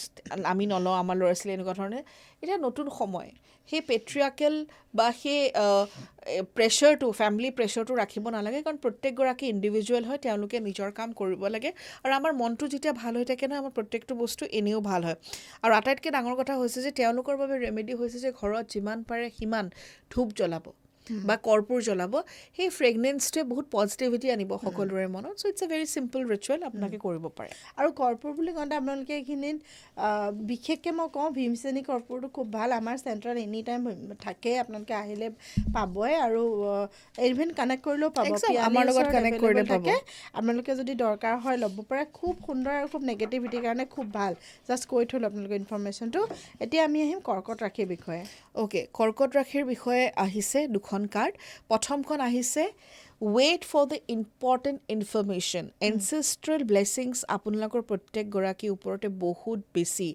আমি নলওঁ আমাৰ ল'ৰা ছোৱালী এনেকুৱা ধৰণে এতিয়া নতুন সময় সেই পেট্ৰিয়াৰ্কেল বা সেই প্ৰেছাৰটো ফেমিলি প্ৰেছাৰটো ৰাখিব নালাগে কাৰণ প্ৰত্যেকগৰাকী ইণ্ডিভিজুৱেল হয় তেওঁলোকে নিজৰ কাম কৰিব লাগে আৰু আমাৰ মনটো যেতিয়া ভাল হৈ থাকে নহয় আমাৰ প্ৰত্যেকটো বস্তু এনেও ভাল হয় আৰু আটাইতকৈ ডাঙৰ কথা হৈছে যে তেওঁলোকৰ বাবে ৰেমেডি হৈছে যে ঘৰত যিমান পাৰে সিমান ধূপ জ্বলাব বা কৰ্পূৰ জ্বলাব সেই ফ্ৰেগনেন্সটোৱে বহুত পজিটিভিটি আনিব সকলোৰে মনত so' it's a very simple ritual আপোনালোকে কৰিব পাৰে আৰু কৰ্পূৰ বুলি কওঁতে আপোনালোকে এইখিনিত বিশেষকৈ মই কওঁ ভীমসেনী কৰ্পূৰটো খুব ভাল আমাৰ চেণ্টাৰত এনি টাইম থাকে আপোনালোকে আহিলে পাবই আৰু ইভেন কানেক্ট কৰিলেও পাব আমাৰ লগত কানেক্ট কৰিলে পাব থাকে আপোনালোকে যদি দৰকাৰ হয় ল'ব পাৰে খুব সুন্দৰ আৰু খুব নেগেটিভিটিৰ কাৰণে খুব ভাল জাষ্ট কৈ থ'লোঁ আপোনালোকে ইনফৰমেশ্যনটো এতিয়া আমি আহিম কৰ্কট ৰাশিৰ বিষয়ে অ'কে কৰ্কট ৰাশিৰ বিষয়ে আহিছে দুখন কাৰ্ড প্ৰথমখন আহিছে wait for the important information ancestral blessings আপোনালোকৰ প্ৰত্যেকগৰাকীৰ ওপৰতে বহুত বেছি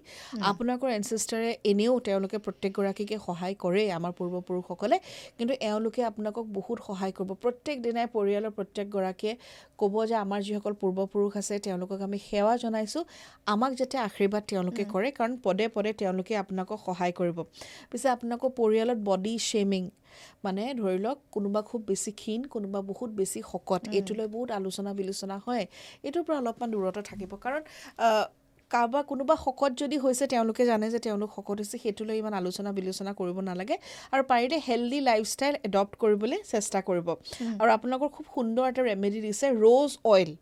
আপোনালোকৰ এনচেষ্টাৰে এনেও তেওঁলোকে প্ৰত্যেকগৰাকীকে সহায় কৰেই আমাৰ পূৰ্বপুৰুষসকলে কিন্তু এওঁলোকে আপোনালোকক বহুত সহায় কৰিব প্ৰত্যেক দিনাই পৰিয়ালৰ প্ৰত্যেকগৰাকীয়ে ক'ব যে আমাৰ যিসকল পূৰ্বপুৰুষ আছে তেওঁলোকক আমি সেৱা জনাইছোঁ আমাক যাতে আশীৰ্বাদ তেওঁলোকে কৰে কাৰণ পদে পদে তেওঁলোকে আপোনালোকক সহায় কৰিব পিছে আপোনালোকৰ পৰিয়ালত বডি শ্বেমিং মানে ধৰি লওক কোনোবা খুব বেছি ক্ষীণ কোনোবা বহুত বেছি শকত এইটোলৈ বহুত আলোচনা বিলোচনা হয় এইটোৰ পৰা অলপমান দূৰতে থাকিব কাৰণ কাৰোবাৰ কোনোবা শকত যদি হৈছে তেওঁলোকে জানে যে তেওঁলোক শকত হৈছে সেইটোলৈ ইমান আলোচনা বিলোচনা কৰিব নালাগে আৰু পাৰিলে হেল্ডি লাইফষ্টাইল এডপ্ট কৰিবলৈ চেষ্টা কৰিব আৰু আপোনালোকৰ খুব সুন্দৰ এটা ৰেমেডি দিছে ৰ'জ অইল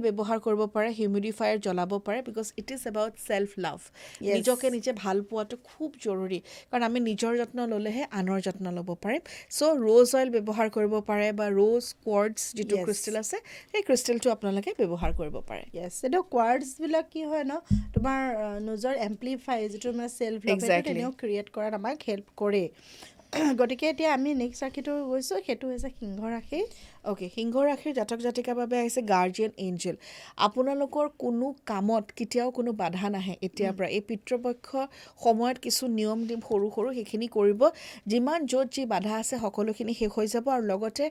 ব্যৱহাৰ কৰিব পাৰে হিউমিডিফায়াৰ জ্বলাব পাৰে because it is about self love নিজকে নিজে ভাল পোৱাটো খুব জৰুৰী কাৰণ আমি নিজৰ যত্ন ল'লেহে আনৰ যত্ন ল'ব পাৰিম চ' ৰ'জ অইল ব্যৱহাৰ কৰিব পাৰে বা ৰ'জ কোৱাৰ্টছ যিটো ক্ৰিষ্টেল আছে সেই ক্ৰিষ্টেলটো আপোনালোকে ব্যৱহাৰ কৰিব পাৰে য়েছ এইটো কোৱাৰ্টছবিলাক কি হয় ন তোমাৰ নিজৰ এম্প্লিফাই যিটো মানে ছেল্ফ লাভ তেনেও ক্ৰিয়েট কৰাত আমাক হেল্প কৰে গতিকে এতিয়া আমি নেক্সট ৰাশিটো গৈছোঁ সেইটো হৈছে সিংহ ৰাশি অ'কে সিংহ ৰাশিৰ জাতক জাতিকাৰ বাবে আহিছে গাৰ্জিয়ান এঞ্জেল আপোনালোকৰ কোনো কামত কেতিয়াও কোনো বাধা নাহে এতিয়াৰ পৰা এই পিতৃপক্ষ সময়ত কিছু নিয়ম দিম সৰু সৰু সেইখিনি কৰিব যিমান য'ত যি বাধা আছে সকলোখিনি শেষ হৈ যাব আৰু লগতে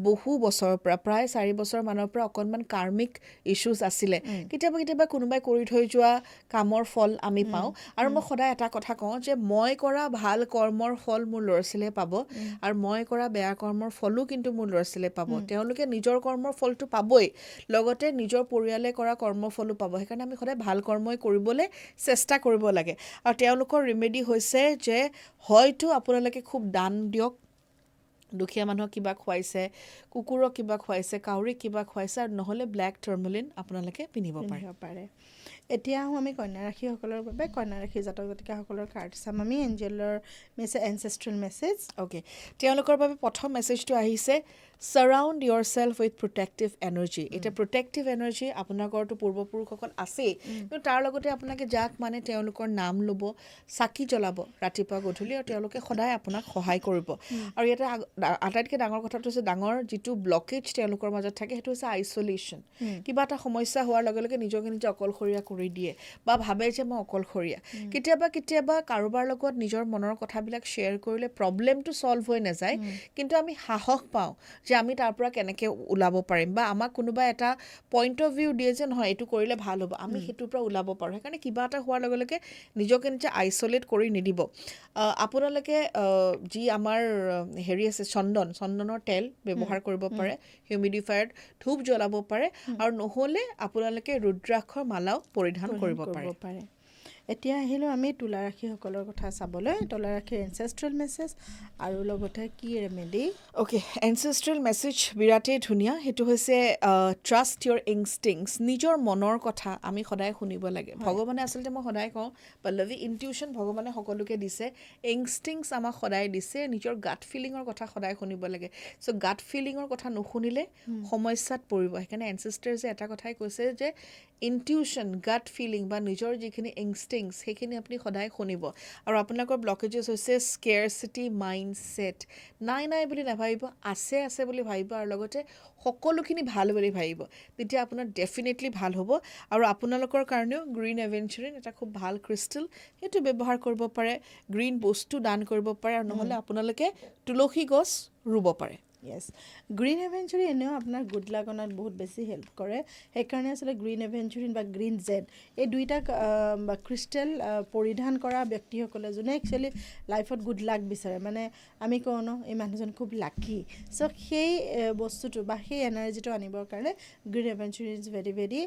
বহু বছৰৰ পৰা প্ৰায় 4 বছৰমানৰ পৰা অকণমান কাৰ্মিক ইছ্যুজ আছিলে কেতিয়াবা কোনোবাই কৰি থৈ যোৱা কামৰ ফল আমি পাওঁ আৰু মই সদায় এটা কথা কওঁ যে মই কৰা ভাল কৰ্মৰ ফল মোৰ ল'ৰা ছোৱালীয়ে পাব আৰু মই কৰা বেয়া কৰ্মৰ ফলো কিন্তু মোৰ ল'ৰা ছোৱালীয়ে পাব তেওঁলোকে নিজৰ কৰ্মৰ ফলটো পাবই লগতে নিজৰ পৰিয়ালে কৰা কৰ্মৰ ফলো পাব সেইকাৰণে আমি সদায় ভাল কৰ্মই কৰিবলৈ চেষ্টা কৰিব লাগে আৰু তেওঁলোকৰ ৰিমেডি হৈছে যে হয়তো আপোনালোকে খুব দান দিয়ক দুখীয়া মানুহক কিবা খুৱাইছে কুকুৰক কিবা খুৱাইছে কাউৰীক কিবা খুৱাইছে আৰু নহ'লে ব্লেক টাৰ্মলিন আপোনালোকে পিন্ধিব পাৰে এতিয়া আহোঁ আমি কন্যা ৰাশিসকলৰ বাবে কন্যা ৰাশি জাতক জাতিকাসকলৰ কাৰ্ড চাম আমি এঞ্জেলৰ এনচেষ্ট্ৰেল মেছেজ অ'কে তেওঁলোকৰ বাবে প্ৰথম মেছেজটো আহিছে ছাৰাউণ্ড ইয়ৰ ছেল্ফ উইথ প্ৰটেক্টিভ এনাৰ্জি এতিয়া প্ৰটেক্টিভ এনাৰ্জি আপোনালোকৰতো পূৰ্বপুৰুষসকল আছেই কিন্তু তাৰ লগতে আপোনালোকে যাক মানে তেওঁলোকৰ নাম ল'ব চাকি জ্বলাব ৰাতিপুৱা গধূলি আৰু তেওঁলোকে সদায় আপোনাক সহায় কৰিব আৰু ইয়াতে আটাইতকৈ ডাঙৰ কথাটো হৈছে ডাঙৰ যিটো ব্লকেজ তেওঁলোকৰ মাজত থাকে সেইটো হৈছে আইচলেশ্যন কিবা এটা সমস্যা হোৱাৰ লগে লগে নিজকে নিজে অকলশৰীয়া কৰি দিয়ে বা ভাবে যে মই অকলশৰীয়া কেতিয়াবা কাৰোবাৰ লগত নিজৰ মনৰ কথাবিলাক শ্বেয়াৰ কৰিলে প্ৰব্লেমটো ছল্ভ হৈ নাযায় কিন্তু আমি সাহস পাওঁ যে আমি তাৰ পৰা কেনেকৈ ওলাব পাৰিম বা আমাক কোনোবা এটা পইণ্ট অফ ভিউ দিয়ে যে নহয় এইটো কৰিলে ভাল হ'ব আমি সেইটোৰ পৰা ওলাব পাৰোঁ সেইকাৰণে কিবা এটা হোৱাৰ লগে লগে নিজকে নিজে আইচলেট কৰি নিদিব আপোনালোকে যি আমাৰ হেৰি আছে চন্দনৰ তেল ব্যৱহাৰ কৰিব পাৰে হিউমিডিফায়াৰত ধূপ জ্বলাব পাৰে আৰু নহ'লে আপোনালোকে ৰুদ্ৰাক্ষৰ মালাও পৰিধান কৰিব পাৰে এতিয়া আহিলোঁ আমি তুলা ৰাশিসকলৰ কথা চাবলৈ তুলা ৰাশিৰ এনচেষ্ট্ৰেল মেছেজ আৰু লগতে কি ৰেমেডি অ'কে এনচেষ্ট্ৰেল মেছেজ বিৰাটেই ধুনীয়া সেইটো হৈছে ট্ৰাষ্ট ইয়'ৰ ইনষ্টিংছ নিজৰ মনৰ কথা আমি সদায় শুনিব লাগে ভগৱানে আচলতে মই সদায় কওঁ পল্লৱী ইনটিউশ্যন ভগৱানে সকলোকে দিছে ইনষ্টিংছ আমাক সদায় দিছে নিজৰ গাট ফিলিঙৰ কথা সদায় শুনিব লাগে চ' গাট ফিলিঙৰ কথা নুশুনিলে সমস্যাত পৰিব সেইকাৰণে এনচেষ্টাৰ্ছে এটা কথাই কৈছে যে ইনটিউশ্যন গাট ফিলিং বা নিজৰ যিখিনি ইনষ্টিংছ সেইখিনি আপুনি সদায় শুনিব আৰু আপোনালোকৰ ব্লকেজেছ হৈছে স্কেৰচিটি মাইণ্ডছেট নাই বুলি নাভাবিব আছে বুলি ভাবিব আৰু লগতে সকলোখিনি ভাল বুলি ভাবিব তেতিয়া আপোনাৰ ডেফিনেটলি ভাল হ'ব আৰু আপোনালোকৰ কাৰণেও গ্ৰীণ এভেঞ্চুৰিন এটা খুব ভাল ক্ৰিষ্টেল সেইটো ব্যৱহাৰ কৰিব পাৰে গ্ৰীণ বস্তু দান কৰিব পাৰে আৰু নহ'লে আপোনালোকে তুলসী গছ ৰুব পাৰে য়েছ গ্ৰীণ এভেঞ্চুৰিন এনেও আপোনাৰ গুড লাক অনাত বহুত বেছি হেল্প কৰে সেইকাৰণে আচলতে গ্ৰীণ এভেঞ্চুৰিন বা গ্ৰীণ জেড এই দুইটা ক্ৰিষ্টেল পৰিধান কৰা ব্যক্তিসকলে যোনে একচুৱেলি লাইফত গুড লাক বিচাৰে মানে আমি কওঁ ন এই মানুহজন খুব লাকি চ' সেই বস্তুটো বা সেই এনাৰ্জিটো আনিবৰ কাৰণে green aventurine is very very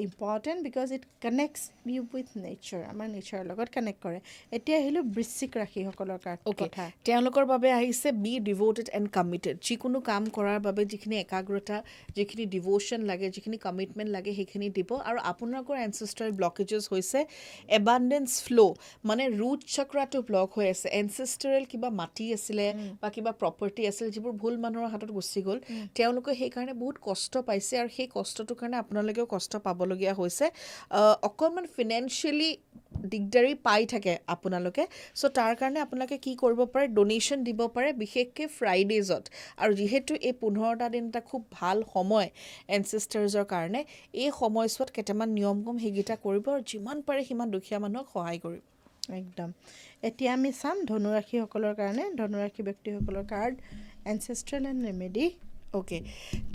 important because it connects you with nature আমাৰ নেচাৰৰ লগত কানেক্ট কৰে এতিয়া আহিলোঁ বৃশ্চিক ৰাশিসকলৰ কথা তেওঁলোকৰ বাবে আহিছে বি ডিভ'টেড এণ্ড কমিটেড যিকোনো কাম কৰাৰ বাবে যিখিনি একাগ্ৰতা যিখিনি ডিভ'শ্যন লাগে যিখিনি কমিটমেণ্ট লাগে সেইখিনি দিব আৰু আপোনালোকৰ এনচেষ্ট্ৰেল ব্লকেজেছ হৈছে এবাণ্ডেঞ্চ ফ্ল' মানে ৰুট চক্ৰাটো ব্লক হৈ আছে এনচেষ্ট্ৰেল কিবা মাটি আছিলে বা কিবা প্ৰপাৰ্টি আছিলে যিবোৰ ভুল মানুহৰ হাতত গুচি গ'ল তেওঁলোকে সেইকাৰণে বহুত কষ্ট পাইছে আৰু সেই কষ্টটোৰ কাৰণে আপোনালোকেও কষ্ট পাবলগীয়া হৈছে অকণমান ফিনেন্সিয়েলি দিগদাৰী পাই থাকে আপোনালোকে চ' তাৰ কাৰণে আপোনালোকে কি কৰিব পাৰে ডনেশ্যন দিব পাৰে বিশেষকৈ ফ্ৰাইডেজত আৰু যিহেতু এই 15টা দিন এটা খুব ভাল সময় এনচেষ্টাৰ্ছৰ কাৰণে এই সময়ছোৱাত কেইটামান নিয়ম কম সেইকেইটা কৰিব আৰু যিমান পাৰে সিমান দুখীয়া মানুহক সহায় কৰিব একদম এতিয়া আমি চাম ধনুৰাশিসকলৰ কাৰণে ধনুৰাশি ব্যক্তিসকলৰ card ancestral and remedy okay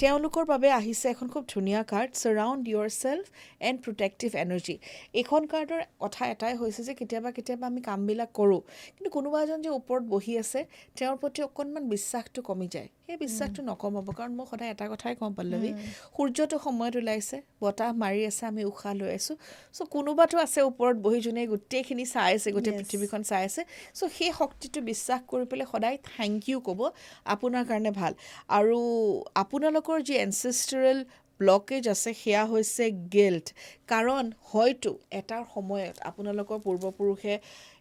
তেওঁলোকৰ বাবে আহিছে এখন খুব ধুনীয়া card surround yourself and protective energy এইখন কাৰ্ডৰ কথা এটাই হৈছে যে কেতিয়াবা আমি কামবিলাক কৰোঁ কিন্তু কোনোবা এজন যে ওপৰত বহি আছে তেওঁৰ প্ৰতি অকণমান বিশ্বাসটো কমি যায় সেই বিশ্বাসটো নকমাব কাৰণ মই সদায় এটা কথাই কওঁ পল্লৱী সূৰ্যটো সময়ত ওলাইছে বতাহ মাৰি আছে আমি উশাহ লৈ আছোঁ চ' কোনোবাটো আছে ওপৰত বহি যোনে গোটেইখিনি চাই আছে গোটেই পৃথিৱীখন চাই আছে চ' সেই শক্তিটো বিশ্বাস কৰি পেলাই সদায় থেংক ইউ ক'ব আপোনাৰ কাৰণে ভাল আৰু আপোনালোকৰ যি এনচেষ্ট্ৰেল ব্লকেজ আছে সেয়া হৈছে গিল্ট কাৰণ হয়তো এটাৰ সময়ত আপোনালোকৰ পূৰ্বপুৰুষে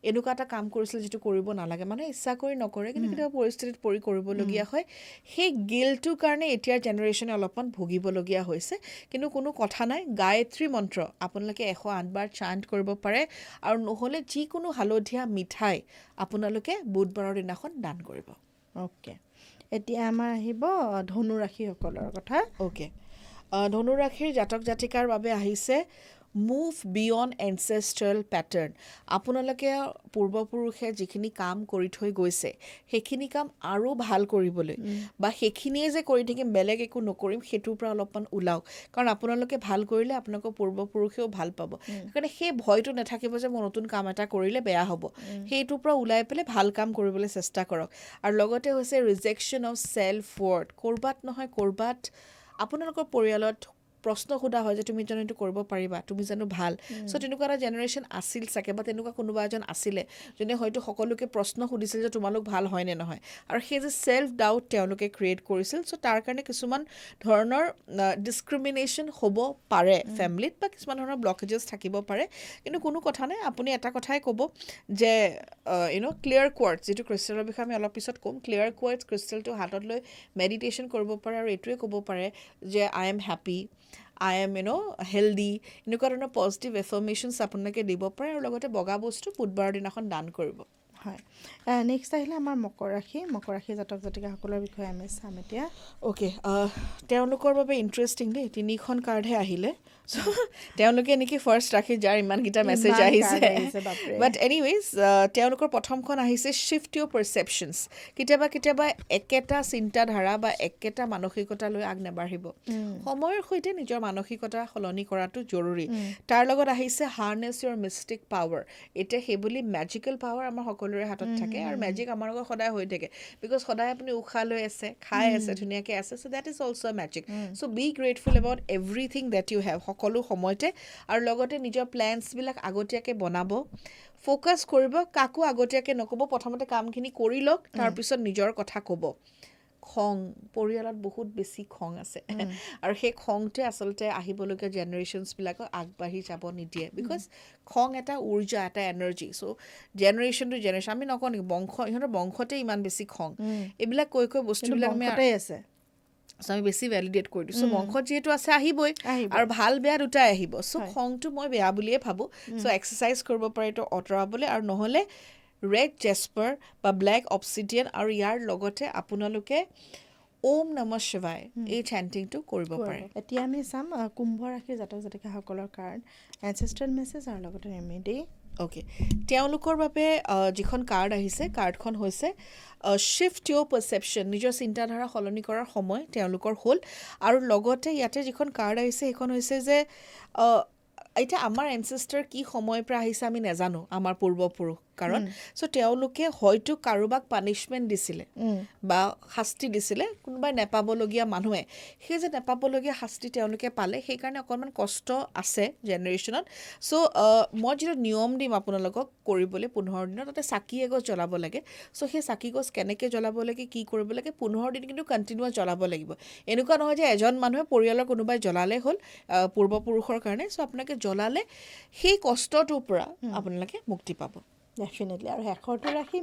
এনেকুৱা এটা কাম কৰিছিল যিটো কৰিব নালাগে মানে ইচ্ছা কৰি নকৰে কিন্তু কেতিয়াবা পৰিস্থিতিত পৰি কৰিবলগীয়া হয় সেই গিল্টটোৰ কাৰণে এতিয়াৰ জেনেৰেশ্যনে অলপমান ভুগিবলগীয়া হৈছে কিন্তু কোনো কথা নাই গায়ত্ৰী মন্ত্ৰ আপোনালোকে 108 বাৰ চাণ্ট কৰিব পাৰে আৰু নহ'লে যিকোনো হালধীয়া মিঠাই আপোনালোকে বুধবাৰৰ দিনাখন দান কৰিব অ'কে এতিয়া আমাৰ আহিব ধনুৰাশিসকলৰ কথা অ'কে ধনুৰাশিৰ জাতক জাতিকাৰ বাবে আহিছে মুভ বিয়ণ্ড এনচেষ্ট্ৰেল পেটাৰ্ণ আপোনালোকে পূৰ্বপুৰুষে যিখিনি কাম কৰি থৈ গৈছে সেইখিনি কাম আৰু ভাল কৰিবলৈ বা সেইখিনিয়ে যে কৰি থাকিম বেলেগ একো নকৰিম সেইটোৰ পৰা অলপমান ওলাওক কাৰণ আপোনালোকে ভাল কৰিলে আপোনালোকৰ পূৰ্বপুৰুষেও ভাল পাব সেইকাৰণে সেই ভয়টো নাথাকিব যে মই নতুন কাম এটা কৰিলে বেয়া হ'ব সেইটোৰ পৰা ওলাই পেলাই ভাল কাম কৰিবলৈ চেষ্টা কৰক আৰু লগতে হৈছে ৰিজেকশ্যন অফ ছেল্ফ ৱৰ্থ ক'ৰবাত নহয় ক'ৰবাত আপোনালোকৰ পৰিয়ালত প্ৰশ্ন সোধা হয় যে তুমি জানো এইটো কৰিব পাৰিবা তুমি জানো ভাল চ' তেনেকুৱা এটা জেনেৰেশ্যন আছিল চাগে বা তেনেকুৱা কোনোবা এজন আছিলে যোনে হয়তো সকলোকে প্ৰশ্ন সুধিছিল যে তোমালোক ভাল হয় নে নহয় আৰু সেই যে ছেল্ফ ডাউট তেওঁলোকে ক্ৰিয়েট কৰিছিল চ' তাৰ কাৰণে কিছুমান ধৰণৰ ডিছক্ৰিমিনেশ্যন হ'ব পাৰে ফেমিলিত বা কিছুমান ধৰণৰ ব্লকেজেছ থাকিব পাৰে কিন্তু কোনো কথা নাই আপুনি এটা কথাই ক'ব যে ক্লিয়াৰ কোৱাৰ্টছ যিটো ক্ৰিষ্টেলৰ বিষয়ে আমি অলপ পিছত ক'ম ক্লিয়াৰ কোৱাৰ্টছ ক্ৰিষ্টেলটো হাতত লৈ মেডিটেশ্যন কৰিব পাৰে আৰু এইটোৱে ক'ব পাৰে যে I am happy I am healthy এনেকুৱা ধৰণৰ পজিটিভ এফাৰ্মেশ্যনছ আপোনালোকে দিব পাৰে আৰু লগতে বগা বস্তু বুধবাৰৰ দিনাখন দান কৰিব হয় নেক্সট আহিলে আমাৰ মকৰ ৰাশি জাতক জাতিকাসকলৰ বিষয়ে আমি চাম এতিয়া অ'কে তেওঁলোকৰ বাবে ইণ্টাৰেষ্টিং দেই 3খন কাৰ্ডহে আহিলে তেওঁলোকে নেকি ফাৰ্ষ্ট ৰাশি যাৰ ইমানকেইটা মেছেজ আহিছে বাট এনিৱেজ তেওঁলোকৰ প্ৰথমখন আহিছে শ্বিফ্ট ইয়ৰ পাৰচেপশ্যনছ কেতিয়াবা একেটা চিন্তাধাৰা বা একেটা মানসিকতা লৈ আগ নাবাঢ়িব সময়ৰ সৈতে নিজৰ মানসিকতা সলনি কৰাটো জৰুৰী তাৰ লগত আহিছে হাৰ্নেছ ইয়ৰ মিষ্টিক পাৱাৰ এতিয়া সেইবুলি মেজিকেল পাৱাৰ আমাৰ সকলো সকলোৰে হাতত থাকে আৰু মেজিক আমাৰ লগত সদায় হৈ থাকে বিকজ সদায় আপুনি উশাহ লৈ আছে খাই আছে ধুনীয়াকৈ আছে so' that is also' a magic so' be grateful about everything that you have সকলো সময়তে আৰু লগতে নিজৰ প্লেনছবিলাক আগতীয়াকৈ বনাব ফ'কাছ কৰিব কাকো আগতীয়াকৈ নক'ব প্ৰথমতে কামখিনি কৰি লওক তাৰপিছত নিজৰ কথা ক'ব খং পৰিয়ালত বহুত বেছি খং আছে আৰু সেই খংটোৱে আচলতে আহিবলগীয়া জেনেৰেশ্যনছবিলাকক আগবাঢ়ি যাব নিদিয়ে বিকজ খং এটা উৰ্জা এটা এনাৰ্জি চ' জেনেৰেশ্যন টু জেনেৰেশ্যন আমি নকওঁ নেকি ইহঁতৰ বংশতে ইমান বেছি খং এইবিলাক কৈ বস্তুবিলাক আছে আমি বেছি ভেলিডেট কৰি দিছোঁ বংশত যিহেতু আছে আহিবই আৰু ভাল বেয়া দুটাই আহিব চ' খংটো মই বেয়া বুলিয়ে ভাবোঁ চ' এক্সাৰচাইজ কৰিব পাৰে এইটো আঁতৰাবলৈ আৰু নহ'লে ৰেড জেস্পাৰ বা ব্লেক অবচিডিয়ান আৰু ইয়াৰ লগতে আপোনালোকে ওম নমঃ শিৱায় এই চেণ্টিংটো কৰিব পাৰে এতিয়া আমি চাম কুম্ভ ৰাশিৰ জাতক জাতিকাসকলৰ কাৰ্ড এনচেষ্ট্ৰেল মেছেজ আৰু লগতে ৰেমেডি অ'কে তেওঁলোকৰ বাবে যিখন কাৰ্ড আহিছে কাৰ্ডখন হৈছে শ্বিফ্ট ইয়'ৰ পাৰচেপশ্যন নিজৰ চিন্তাধাৰা সলনি কৰাৰ সময় তেওঁলোকৰ হ'ল আৰু লগতে ইয়াতে যিখন কাৰ্ড আহিছে সেইখন হৈছে যে এতিয়া আমাৰ এনচেষ্টাৰ কি সময়ৰ পৰা আহিছে আমি নাজানো আমাৰ পূৰ্বপুৰুষ কাৰণ চ' তেওঁলোকে হয়তো কাৰোবাক পানিছমেণ্ট দিছিলে বা শাস্তি দিছিলে কোনোবাই নেপাবলগীয়া মানুহে সেই যে নেপাবলগীয়া শাস্তি তেওঁলোকে পালে সেইকাৰণে অকণমান কষ্ট আছে জেনেৰেশ্যনত চ' মই যিটো নিয়ম দিম আপোনালোকক কৰিবলৈ 15 দিনত তাতে চাকি এগছ জ্বলাব লাগে চ' সেই চাকি গছ কেনেকৈ জ্বলাব লাগে কি কৰিব লাগে 15 দিন কিন্তু কণ্টিনিউৱাছ জ্বলাব লাগিব এনেকুৱা নহয় যে এজন মানুহে পৰিয়ালৰ কোনোবাই জ্বলালে হ'ল পূৰ্বপুৰুষৰ কাৰণে চ' আপোনালোকে জ্বলালে সেই কষ্টটোৰ পৰা আপোনালোকে মুক্তি পাব ডেফিনেটলি আৰু শেষৰটো ৰাশি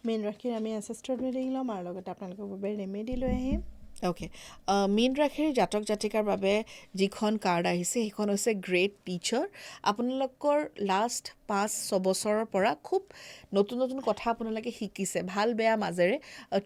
মীন ৰাশিৰ আমি এনচেষ্ট্ৰেল ৰিডিং ল'ম আৰু লগতে আপোনালোকৰ বাবে ৰেমেডি লৈ আহিম অ'কে মীন ৰাশিৰ জাতক জাতিকাৰ বাবে যিখন কাৰ্ড আহিছে সেইখন হৈছে গ্ৰেট টিচাৰ আপোনালোকৰ লাষ্ট 5-6 বছৰৰ পৰা খুব নতুন নতুন কথা আপোনালোকে শিকিছে ভাল বেয়া মাজেৰে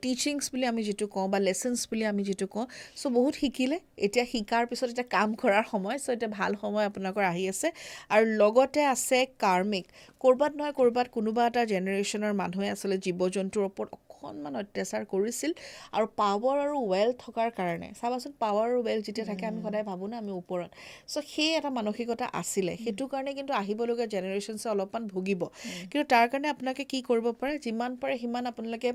টিচিংছ বুলি আমি যিটো কওঁ বা লেচনছ বুলি আমি যিটো কওঁ চ' বহুত শিকিলে এতিয়া শিকাৰ পিছত এতিয়া কাম কৰাৰ সময় চ' এতিয়া ভাল সময় আপোনালোকৰ আহি আছে আৰু লগতে আছে কাৰ্মিক ক'ৰবাত নহয় ক'ৰবাত কোনোবা এটা জেনেৰেশ্যনৰ মানুহে আচলতে জীৱ জন্তুৰ ওপৰত অকণমান অত্যাচাৰ কৰিছিল আৰু পাৱাৰ আৰু ৱেল্থ থকাৰ কাৰণে চাবাচোন পাৱাৰ আৰু ৱেল্থ যেতিয়া থাকে আমি সদায় ভাবোঁ না আমি ওপৰত চ' সেই এটা মানসিকতা আছিলে সেইটো কাৰণে কিন্তু আহিবলগীয়া জেনেৰেশ্যনছে অলপমান ভুগিব কিন্তু তাৰ কাৰণে আপোনালোকে কি কৰিব পাৰে যিমান পাৰে সিমান আপোনালোকে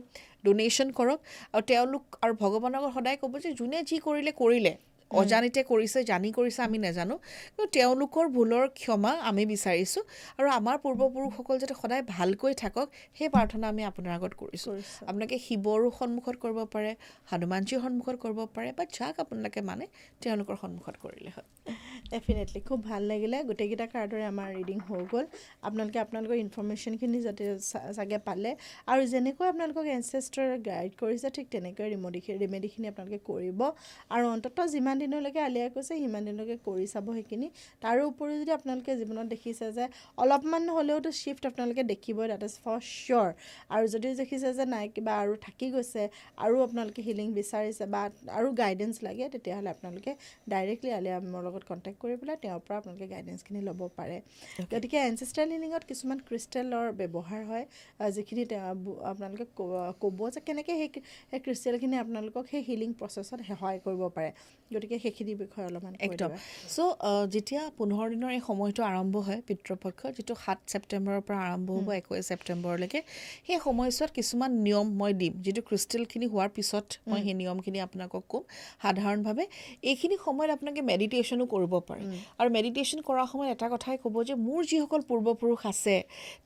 ডোনেশ্যন কৰক আৰু তেওঁলোক আৰু ভগৱানক সদায় ক'ব যে যোনে যি কৰিলে অজানিতে কৰিছে জানি কৰিছে আমি নাজানো কিন্তু তেওঁলোকৰ ভুলৰ ক্ষমা আমি বিচাৰিছোঁ আৰু আমাৰ পূৰ্বপুৰুষসকল যাতে সদায় ভালকৈ থাকক সেই প্ৰাৰ্থনা আমি আপোনাৰ আগত কৰিছোঁ আপোনালোকে শিৱৰো সন্মুখত কৰিব পাৰে হনুমানজীৰ সন্মুখত কৰিব পাৰে বা যাক আপোনালোকে মানে তেওঁলোকৰ সন্মুখত কৰিলে হয় ডেফিনেটলি খুব ভাল লাগিলে গোটেইকেইটা কাৰ্ডৰে আমাৰ ৰিডিং হৈ গ'ল আপোনালোকৰ ইনফৰমেশ্যনখিনি যাতে চাগে পালে আৰু যেনেকৈ আপোনালোকক এনচেষ্টৰে গাইড কৰিছে ঠিক তেনেকৈ ৰেমেডিখিনি আপোনালোকে কৰিব আৰু অন্ততঃ যিমান দিনলৈকে আলিয়াই কৈছে সিমান দিনলৈকে কৰি চাব সেইখিনি তাৰোপৰি যদি আপোনালোকে জীৱনত দেখিছে যে অলপমান হ'লেওতো শ্বিফ্ট আপোনালোকে দেখিবই ডেট ইজ ফৰ চিয়'ৰ আৰু যদি দেখিছে যে নাই কিবা আৰু থাকি গৈছে আৰু আপোনালোকে হিলিং বিচাৰিছে বা আৰু গাইডেঞ্চ লাগে তেতিয়াহ'লে আপোনালোকে ডাইৰেক্টলি আলিয়া মোৰ লগত কণ্টেক্ট কৰি পেলাই তেওঁৰ পৰা আপোনালোকে গাইডেঞ্চখিনি ল'ব পাৰে গতিকে এনচেষ্ট্ৰেল হিলিঙত কিছুমান ক্ৰিষ্টেলৰ ব্যৱহাৰ হয় যিখিনি আপোনালোকে ক'ব যে কেনেকৈ সেই ক্ৰিষ্টেলখিনি আপোনালোকক সেই হিলিং প্ৰচেছত সহায় কৰিব পাৰে গতিকে সেইখিনি বিষয়ে অলপমান একদম চ' যেতিয়া 15 দিনৰ এই সময়টো আৰম্ভ হয় পিতৃপক্ষ যিটো 7 ছেপ্টেম্বৰৰ পৰা আৰম্ভ হ'ব 21 ছেপ্টেম্বৰলৈকে সেই সময়ছোৱাত কিছুমান নিয়ম মই দিম যিটো ক্ৰিষ্টেলখিনি হোৱাৰ পিছত মই সেই নিয়মখিনি আপোনালোকক ক'ম সাধাৰণভাৱে এইখিনি সময়ত আপোনালোকে মেডিটেশ্যনো কৰিব পাৰে আৰু মেডিটেশ্যন কৰাৰ সময়ত এটা কথাই ক'ব যে মোৰ যিসকল পূৰ্বপুৰুষ আছে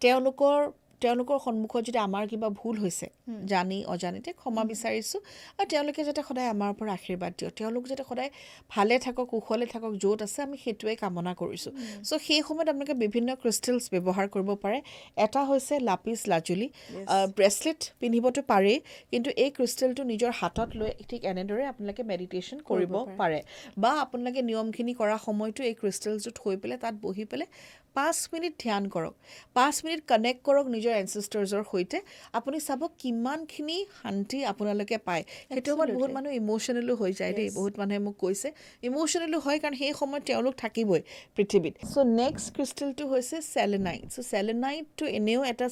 তেওঁলোকৰ সন্মুখত যদি আমাৰ কিবা ভুল হৈছে জানি অজানিতে ক্ষমা বিচাৰিছোঁ আৰু তেওঁলোকে যাতে সদায় আমাৰ পৰা আশীৰ্বাদ দিয়ক তেওঁলোক যাতে সদায় ভালে থাকক কুশলে থাকক য'ত আছে আমি সেইটোৱে কামনা কৰিছোঁ চ' সেই সময়ত আপোনালোকে বিভিন্ন ক্ৰিষ্টেলছ ব্যৱহাৰ কৰিব পাৰে এটা হৈছে লাপিছ লাজুলি ব্ৰেচলেট পিন্ধিবতো পাৰেই কিন্তু এই ক্ৰিষ্টেলটো নিজৰ হাতত লৈ ঠিক এনেদৰে আপোনালোকে মেডিটেশ্যন কৰিব পাৰে বা আপোনালোকে নিয়মখিনি কৰা সময়টো এই ক্ৰিষ্টেলছটো থৈ পেলাই তাত বহি পেলাই 5 মিনিট ধ্যান কৰক 5 মিনিট কানেক্ট কৰক নিজৰ এনচেষ্টাৰ্ছৰ সৈতে আপুনি চাব কিমানখিনি শান্তি আপোনালোকে পায় সেইটো সময়ত বহুত মানুহ ইম'শ্যনেলো হৈ যায় দেই বহুত মানুহে মোক কৈছে ইম'শ্যনেলো হয় কাৰণ সেই সময়ত তেওঁলোক থাকিবই পৃথিৱীত চ' নেক্সট ক্ৰিষ্টেলটো হৈছে চেলেনাইট চ' চেলেনাইটটো এনেও এটা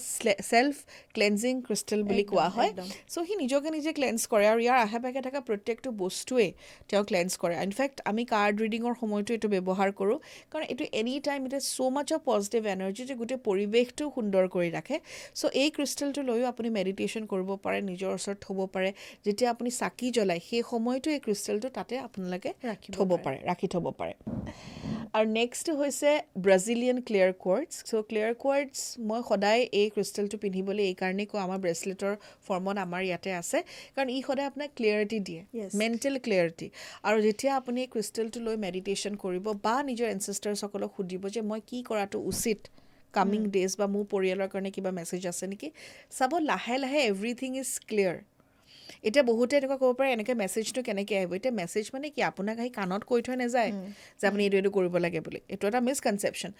ছেল্ফ ক্লেনজিং ক্ৰিষ্টেল বুলি কোৱা হয় চ' সি নিজকে নিজে ক্লেন্স কৰে আৰু ইয়াৰ আশে পাশে থকা প্ৰত্যেকটো বস্তুৱেই তেওঁ ক্লেন্স কৰে ইনফেক্ট আমি কাৰ্ড ৰিডিঙৰ সময়তো এইটো ব্যৱহাৰ কৰোঁ কাৰণ এইটো any time it is so' much of positive energy যে গোটেই পৰিৱেশটো সুন্দৰ কৰি ৰাখে চ' এই ক্ৰিষ্টেলটো লৈও আপুনি মেডিটেশ্যন কৰিব পাৰে নিজৰ ওচৰত থ'ব পাৰে যেতিয়া আপুনি চাকি জ্বলায় সেই সময়তো এই ক্ৰিষ্টেলটো তাতে আপোনালোকে ৰাখি থ'ব পাৰে আৰু নেক্সট হৈছে ব্ৰাজিলিয়ান ক্লিয়াৰ কোৱাৰ্টছ চ' ক্লিয়াৰ কোৱাৰ্টছ মই সদায় এই ক্ৰিষ্টেলটো পিন্ধিবলৈ এইকাৰণেই কওঁ আমাৰ ব্ৰেচলেটৰ ফৰ্মত আমাৰ ইয়াতে আছে কাৰণ ই সদায় আপোনাক ক্লিয়াৰিটি দিয়ে Yes. মেণ্টেল ক্লিয়াৰিটি আৰু যেতিয়া আপুনি এই ক্ৰিষ্টেলটো লৈ মেডিটেশ্যন কৰিব বা নিজৰ এনচেষ্টাৰ্ছসকলক সুধিব যে মই কি কৰাটো উচিত কামিং ডেজ বা মোৰ পৰিয়ালৰ কাৰণে কিবা মেছেজ আছে নেকি চাব লাহে লাহে এভৰিথিং ইজ ক্লিয়াৰ এতিয়া বহুতে এনেকুৱা ক'ব পাৰে এনেকৈ মেছেজটো কেনেকৈ আহিব এতিয়া মেছেজ মানে কি আপোনাক আহি কাণত কৈ থৈ নাযায় যে আপুনি এইটো কৰিব লাগে বুলি এইটো এটা মিছকনচেপশ্যন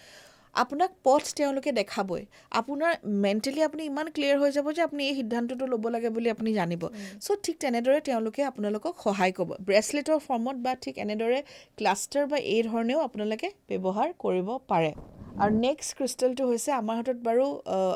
আপোনাক পথ তেওঁলোকে দেখাবই আপোনাৰ মেণ্টেলি আপুনি ইমান ক্লিয়াৰ হৈ যাব যে আপুনি এই সিদ্ধান্তটো ল'ব লাগে বুলি আপুনি জানিব চ' ঠিক তেনেদৰে তেওঁলোকে আপোনালোকক সহায় কৰিব ব্ৰেচলেটৰ ফৰ্মত বা ঠিক এনেদৰে ক্লাষ্টাৰ বা এই ধৰণেও আপোনালোকে ব্যৱহাৰ কৰিব পাৰে আৰু নেক্সট ক্ৰিষ্টেলটো হৈছে আমাৰ হাতত বাৰু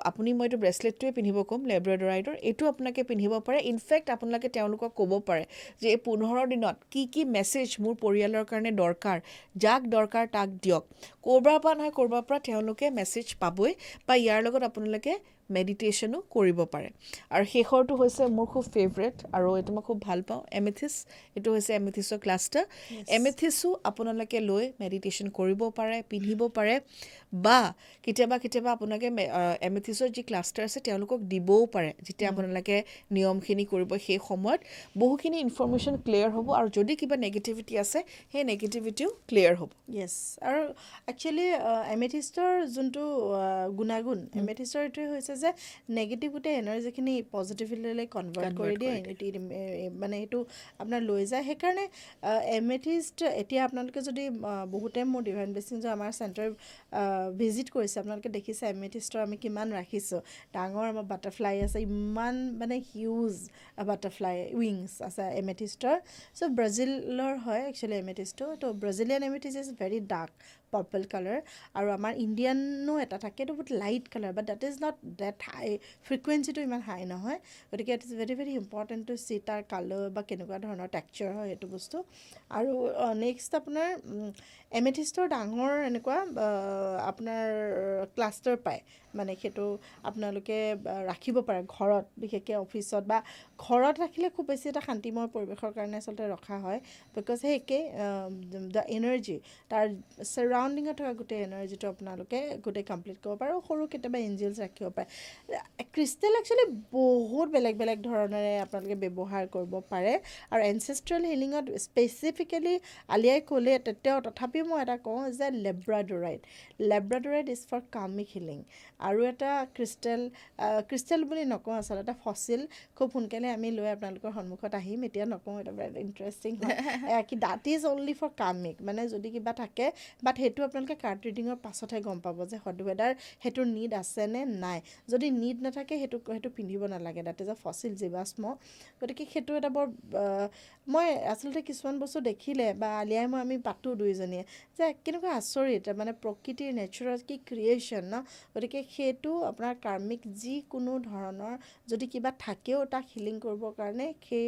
আপুনি মই এইটো ব্ৰেচলেটটোৱে পিন্ধিব ক'ম লেব্ৰাডৰাইটৰ এইটো আপোনালোকে পিন্ধিব পাৰে ইনফেক্ট আপোনালোকে তেওঁলোকক ক'ব পাৰে যে এই 15 দিনত কি মেছেজ মোৰ পৰিয়ালৰ কাৰণে দৰকাৰ যাক দৰকাৰ তাক দিয়ক ক'ৰবাৰ পৰা নহয় ক'ৰবাৰ পৰা তেওঁলোকে মেছেজ পাবই বা ইয়াৰ লগত আপোনালোকে মেডিটেশ্যনো কৰিব পাৰে আৰু শেষৰটো হৈছে মোৰ খুব ফেভৰেট আৰু এইটো মই খুব ভাল পাওঁ এমেথিছ এইটো হৈছে এমেথিছৰ ক্লাষ্টাৰ এমেথিছো আপোনালোকে লৈ মেডিটেশ্যন কৰিব পাৰে পিন্ধিব পাৰে বা কেতিয়াবা আপোনালোকে এমেথিছৰ যি ক্লাষ্টাৰ আছে তেওঁলোকক দিবও পাৰে যেতিয়া আপোনালোকে নিয়মখিনি কৰিব সেই সময়ত বহুখিনি ইনফৰমেশ্যন ক্লিয়াৰ হ'ব আৰু যদি কিবা নেগেটিভিটি আছে সেই নেগেটিভিটিও ক্লিয়াৰ হ'ব য়েছ আৰু একচুৱেলি এমেথিষ্টৰ যোনটো গুণাগুণ এমেথিষ্টৰ এইটোৱে হৈছে যে নেগেটিভ গোটেই এনাৰ্জিখিনি পজিটিভলৈ কনভাৰ্ট কৰি দিয়ে মানে এইটো আপোনাৰ লৈ যায় সেইকাৰণে এমেথিষ্ট এতিয়া আপোনালোকে যদি বহুতে মোৰ ডিভাইন ব্লেছিংছৰ আমাৰ চেণ্টাৰ ভিজিট কৰিছে আপোনালোকে দেখিছে এমেথিষ্টৰ আমি কিমান ৰাখিছোঁ ডাঙৰ আমাৰ বাটাৰফ্লাই আছে ইমান মানে হিউজ বাটাৰফ্লাই উইংছ আছে এমেথিষ্টৰ চ' ব্ৰাজিলৰ হয় একচুৱেলি এমেথিষ্টটো ত' Brazilian amethyst is very dark purple colour আৰু আমাৰ ইণ্ডিয়ানো এটা থাকে এইটো বহুত light colour but that is not that high ফ্ৰিকুৱেঞ্চিটো ইমান হাই নহয় গতিকে it is very important to see তাৰ কালাৰ বা কেনেকুৱা ধৰণৰ টেক্সচাৰ হয় সেইটো বস্তু আৰু নেক্সট আপোনাৰ এমেথিষ্টৰ ডাঙৰ এনেকুৱা আপোনাৰ ক্লাষ্টাৰ পায় মানে সেইটো আপোনালোকে ৰাখিব পাৰে ঘৰত বিশেষকৈ অফিচত বা ঘৰত ৰাখিলে খুব বেছি এটা শান্তিময় পৰিৱেশৰ কাৰণে আচলতে ৰখা হয় বিকজ সেই একেই দ্য এনাৰ্জি তাৰ চাৰাউণ্ডিঙত থকা গোটেই এনাৰ্জিটো আপোনালোকে গোটেই কমপ্লিট কৰিব পাৰে আৰু সৰু কেতিয়াবা এঞ্জেলছ ৰাখিব পাৰে ক্ৰিষ্টেল একচুৱেলি বহুত বেলেগ বেলেগ ধৰণেৰে আপোনালোকে ব্যৱহাৰ কৰিব পাৰে আৰু এনচেষ্ট্ৰেল হিলিঙত স্পেচিফিকেলি আলিয়াই ক'লে তথাপিও মই এটা কওঁ যে লেব্ৰাডৰাইট ইজ ফৰ কামিক হিলিং আৰু এটা ক্ৰিষ্টেল বুলি নকওঁ আচলতে এটা ফচিল খুব সোনকালে আমি লৈ আপোনালোকৰ সন্মুখত আহিম এতিয়া নকওঁ এটা ভেৰি ইণ্টাৰেষ্টিং হয় কি ডাট ইজ অনলি ফৰ কামিক মানে যদি কিবা থাকে বাট সেইটো আপোনালোকে কাৰ্ড ৰিডিঙৰ পাছতহে গম পাব যে ৱেডাৰ সেইটোৰ নিড আছে নে নাই যদি নিড নাথাকে সেইটো পিন্ধিব নালাগে ডেট ইজ এ ফচিল জীৱাশ্ম গতিকে সেইটো এটা বৰ মই আচলতে কিছুমান বস্তু দেখিলে বা আলিয়াই মই আমি পাতোঁ দুইজনীয়ে যে কেনেকুৱা আচৰিত মানে প্ৰকৃতিৰ নেচাৰেল কি ক্ৰিয়েশ্যন ন গতিকে সেইটো আপোনাৰ কাৰ্মিক যিকোনো ধৰণৰ যদি কিবা থাকেও তাক হিলিং কৰিবৰ কাৰণে সেই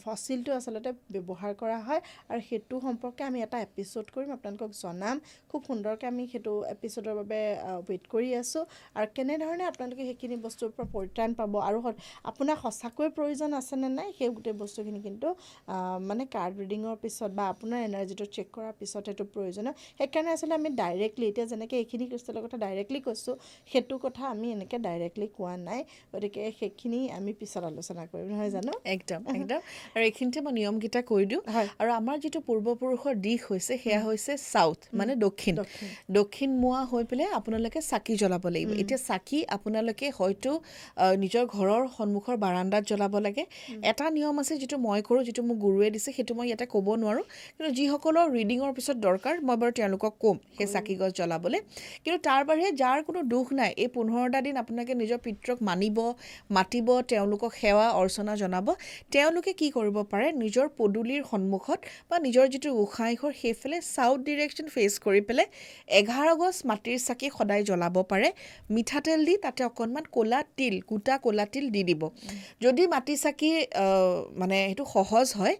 ফচিলটো আচলতে ব্যৱহাৰ কৰা হয় আৰু সেইটো সম্পৰ্কে আমি এটা এপিছ'ড কৰিম আপোনালোকক জনাম খুব সুন্দৰকৈ আমি সেইটো এপিছ'ডৰ বাবে ৱেইট কৰি আছোঁ আৰু কেনেধৰণে আপোনালোকে সেইখিনি বস্তুৰ পৰা পৰিত্ৰাণ পাব আৰু আপোনাক সঁচাকৈ প্ৰয়োজন আছেনে নাই সেই গোটেই বস্তুখিনি কিন্তু মানে কাৰ্ড ৰিডিঙৰ পিছত বা আপোনাৰ এনাৰ্জিটো চেক কৰাৰ পিছত সেইটো প্ৰয়োজনীয় সেইকাৰণে আচলতে আমি ডাইৰেক্টলি এতিয়া যেনেকৈ এইখিনি ক্ৰিষ্টেলৰ কথা ডাইৰেক্টলি কৈছোঁ সেইটো কথা আমি এনেকৈ ডাইৰেক্টলি কোৱা নাই গতিকে সেইখিনি আমি পিছত আলোচনা কৰিম নহয় জানো একদম আৰু এইখিনিতে মই নিয়মকেইটা কৈ দিওঁ আৰু আমাৰ যিটো পূৰ্বপুৰুষৰ দিশ হৈছে সেয়া হৈছে চাউথ মানে দক্ষিণ মুৱা হৈ পেলাই আপোনালোকে চাকি জ্বলাব লাগিব এতিয়া চাকি আপোনালোকে হয়তো নিজৰ ঘৰৰ সন্মুখৰ বাৰাণ্ডাত জ্বলাব লাগে এটা নিয়ম আছে যিটো মই কৰোঁ যিটো মোক গুৰুৱে দিছে সেইটো মই ইয়াতে ক'ব নোৱাৰোঁ কিন্তু যিসকলৰ ৰিডিঙৰ পিছত দৰকাৰ মই বাৰু তেওঁলোকক ক'ম সেই চাকি গছ জ্বলাবলৈ কিন্তু তাৰ বাহিৰে যাৰ কোনো কোনো দুখ নাই এই 15টা দিন আপোনালোকে নিজৰ পিতৃক মাতিব তেওঁলোকক সেৱা অৰ্চনা জনাব তেওঁলোকে কি কৰিব পাৰে নিজৰ পদূলিৰ সন্মুখত বা নিজৰ যিটো গোঁসাই ঘৰ সেইফালে সাউথ ডিৰেকশ্যন ফেচ কৰি পেলাই 11 গছ মাটিৰ চাকি সদায় জ্বলাব পাৰে মিঠাতেল দি তাতে অকণমান গোটা ক'লা তিল দি দিব যদি মাটি চাকি মানে সেইটো সহজ হয়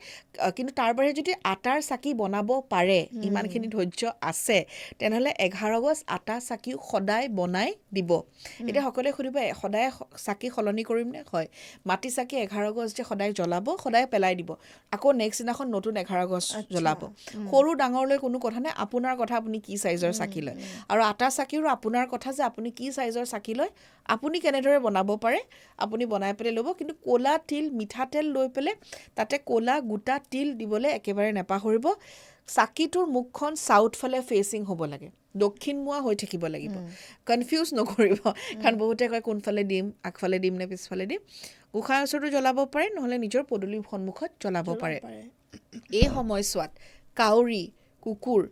কিন্তু তাৰ বাহিৰে যদি আটাৰ চাকি বনাব পাৰে ইমানখিনি ধৈৰ্য আছে তেনেহ'লে 11 গছ আটা চাকিও সদায় বনাই দিব এতিয়া সকলোৱে সুধিব সদায় চাকি সলনি কৰিম নে হয় মাটি চাকি 11 গছ যে সদায় জ্বলাব সদায় পেলাই দিব আকৌ নেক্সট দিনাখন নতুন 11 গছ জ্বলাব সৰু ডাঙৰলৈ কোনো কথা নাই আপোনাৰ কথা আপুনি কি সাইজৰ চাকি লয় আৰু আটা চাকিৰো আপোনাৰ কথা যে আপুনি কি সাইজৰ চাকি লয় আপুনি কেনেদৰে বনাব পাৰে আপুনি বনাই পেলাই ল'ব কিন্তু ক'লা তিল মিঠাতেল লৈ পেলাই তাতে ক'লা গোটা তিল দিবলৈ একেবাৰে নেপাহৰিব চাকিটোৰ মুখখন সাউথ ফালে ফেচিং হ'ব লাগে দক্ষিণমুৱা হৈ থাকিব লাগিব কনফিউজ নকৰিব কাৰণ বহুতে কয় কোনফালে দিম আগফালে দিম নে পিছফালে দিম গোঁসাই ওচৰতো জ্বলাব পাৰে নহ'লে নিজৰ পদূলিৰ সন্মুখত জ্বলাব পাৰে এই সময়ছোৱাত কাউৰী কুকুৰ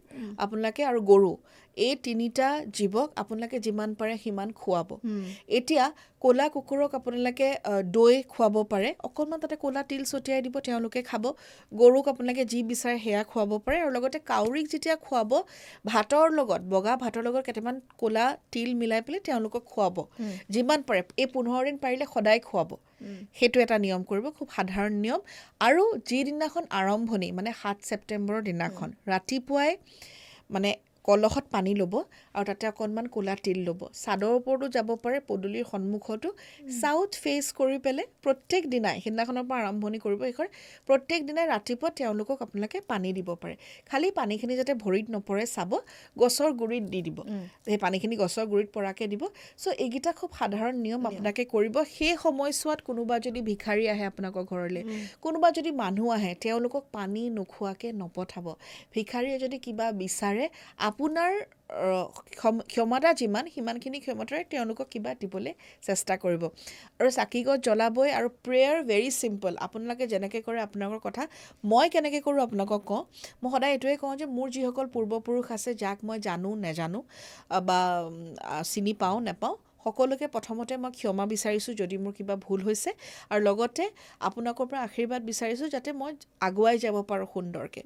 আপোনালোকে আৰু গৰু এই তিনিটা জীৱক আপোনালোকে যিমান পাৰে সিমান খুৱাব এতিয়া ক'লা কুকুৰক আপোনালোকে দৈ খুৱাব পাৰে অকণমান তাতে ক'লা তিল ছটিয়াই দিব তেওঁলোকে খাব গৰুক আপোনালোকে যি বিচাৰে সেয়া খুৱাব পাৰে আৰু লগতে কাউৰীক যেতিয়া খুৱাব ভাতৰ লগত বগা ভাতৰ লগত কেইটামান ক'লা তিল মিলাই পেলাই তেওঁলোকক খুৱাব যিমান পাৰে এই 15 দিন পাৰিলে সদায় খুৱাব সেইটো এটা নিয়ম কৰিব খুব সাধাৰণ নিয়ম আৰু যিদিনাখন আৰম্ভণি মানে 7 ছেপ্টেম্বৰৰ দিনাখন ৰাতিপুৱাই মানে কলহত পানী ল'ব আৰু তাতে অকণমান ক'লা তিল ল'ব চাদৰ ওপৰতো যাব পাৰে পদূলিৰ সন্মুখতো সাউথ ফেচ কৰি পেলাই প্ৰত্যেক দিনাই সিদিনাখনৰ পৰা আৰম্ভণি কৰিব এইখন প্ৰত্যেক দিনাই ৰাতিপুৱা তেওঁলোকক আপোনালোকে পানী দিব পাৰে খালি পানীখিনি যাতে ভৰিত নপৰে চাব গছৰ গুৰিত দি দিব সেই পানীখিনি গছৰ গুৰিত পৰাকৈ দিব চ' এইকেইটা খুব সাধাৰণ নিয়ম আপোনালোকে কৰিব সেই সময়ছোৱাত কোনোবা যদি ভিখাৰী আহে আপোনালোকৰ ঘৰলৈ কোনোবা যদি মানুহ আহে তেওঁলোকক পানী নোখোৱাকৈ নপঠাব ভিখাৰীয়ে যদি কিবা বিচাৰে আপোনাৰ ক্ষমতা যিমান সিমানখিনি ক্ষমতাৰে তেওঁলোকক কিবা দিবলৈ চেষ্টা কৰিব আৰু চাকিগছ জ্বলাবই আৰু প্ৰেয়াৰ ভেৰি চিম্পল আপোনালোকে যেনেকৈ কৰে আপোনালোকৰ কথা মই কেনেকৈ কৰোঁ আপোনালোকক কওঁ মই সদায় এইটোৱে কওঁ যে মোৰ যিসকল পূৰ্বপুৰুষ আছে যাক মই জানো নেজানো বা চিনি পাওঁ নেপাওঁ সকলোকে প্ৰথমতে মই ক্ষমা বিচাৰিছোঁ যদি মোৰ কিবা ভুল হৈছে আৰু লগতে আপোনালোকৰ পৰা আশীৰ্বাদ বিচাৰিছোঁ যাতে মই আগুৱাই যাব পাৰোঁ সুন্দৰকৈ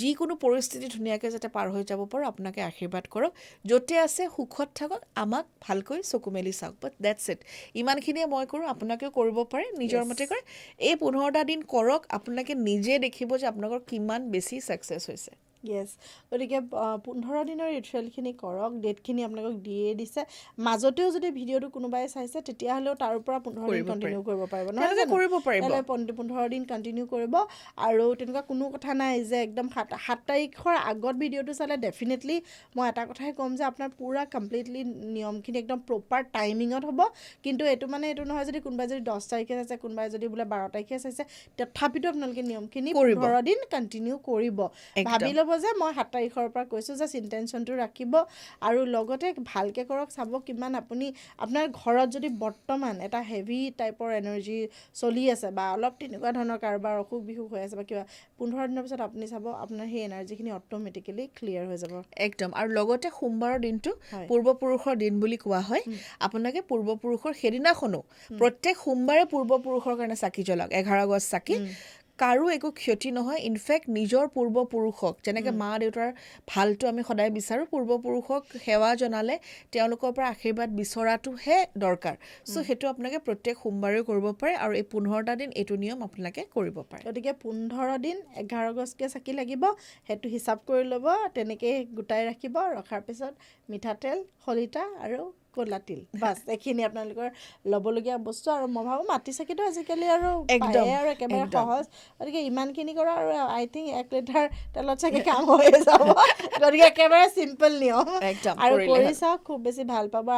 যিকোনো পৰিস্থিতি ধুনীয়াকৈ যাতে পাৰ হৈ যাব পাৰোঁ আপোনালোকে আশীৰ্বাদ কৰক য'তে আছে সুখত থাকক আমাক ভালকৈ চকু মেলি চাওক বাট ডেটছ ইট ইমানখিনিয়ে মই কৰোঁ আপোনালোকেও কৰিব পাৰে নিজৰ মতে কৰে এই 15টা দিন কৰক আপোনালোকে নিজে দেখিব যে আপোনালোকৰ কিমান বেছি ছাকচেছ হৈছে য়েছ গতিকে 15 দিনৰ ৰিচুৱেলখিনি কৰক ডেটখিনি আপোনালোকক দিয়ে দিছে মাজতেও যদি ভিডিঅ'টো কোনোবাই চাইছে তেতিয়াহ'লেও তাৰ পৰা 15 দিন কণ্টিনিউ কৰিব পাৰিব নহয় কৰিব পাৰিব 15 দিন কণ্টিনিউ কৰিব আৰু তেনেকুৱা কোনো কথা নাই যে একদম 7 তাৰিখৰ আগত ভিডিঅ'টো চালে ডেফিনেটলি মই এটা কথাই ক'ম যে আপোনাৰ পূৰা কমপ্লিটলি নিয়মখিনি একদম প্ৰপাৰ টাইমিঙত হ'ব কিন্তু এইটো নহয় যদি কোনোবাই যদি 10 তাৰিখে চাইছে কোনোবাই যদি বোলে 12 তাৰিখে চাইছে তথাপিতো আপোনালোকে নিয়মখিনি 15 দিন কণ্টিনিউ কৰিব ভাবি ল'ব যে মই 7 তাৰিখৰ পৰা কৈছোঁ যে ইণ্টেনশ্যনটো ৰাখিব আৰু লগতে ভালকৈ কৰক চাব কিমান আপোনাৰ ঘৰত যদি বৰ্তমান এটা হেভি টাইপৰ এনাৰ্জি চলি আছে বা অলপ তেনেকুৱা ধৰণৰ কাৰোবাৰ অসুখ বিসুখ হৈ আছে বা কিবা 15 দিনৰ পিছত আপুনি চাব আপোনাৰ সেই এনাৰ্জিখিনি অট'মেটিকেলি ক্লিয়াৰ হৈ যাব একদম আৰু লগতে সোমবাৰৰ দিনটো পূৰ্বপুৰুষৰ দিন বুলি কোৱা হয় আপোনালোকে পূৰ্বপুৰুষৰ সেইদিনাখনো প্ৰত্যেক সোমবাৰে পূৰ্বপুৰুষৰ কাৰণে চাকি জ্বলাওক 11 গছ চাকি কাৰো একো ক্ষতি নহয় ইনফেক্ট নিজৰ পূৰ্বপুৰুষক যেনেকৈ মা দেউতাৰ ভালটো আমি সদায় বিচাৰোঁ পূৰ্বপুৰুষক সেৱা জনালে তেওঁলোকৰ পৰা আশীৰ্বাদ বিচৰাটোহে দৰকাৰ চ' সেইটো আপোনালোকে প্ৰত্যেক সোমবাৰেও কৰিব পাৰে আৰু এই 15টা দিন এইটো নিয়ম আপোনালোকে কৰিব পাৰে গতিকে 15 দিন 11 গছকৈ চাকি লাগিব সেইটো হিচাপ কৰি ল'ব তেনেকৈ গোটাই ৰাখিব ৰখাৰ পিছত মিঠাতেল শলিতা আৰু ক'লা তিল বাছ এইখিনি আপোনালোকৰ ল'বলগীয়া বস্তু আৰু মই ভাবোঁ মাটি চাকিটো আজিকালি আৰু পায়ে আৰু একেবাৰে সহজ গতিকে ইমানখিনি কৰা আৰু আই থিংক 1 লিটাৰ তেলত চাগে কাম হৈ যাব গতিকে একেবাৰে চিম্পল নিয়ম আৰু কৰি চাওক খুব বেছি ভাল পাব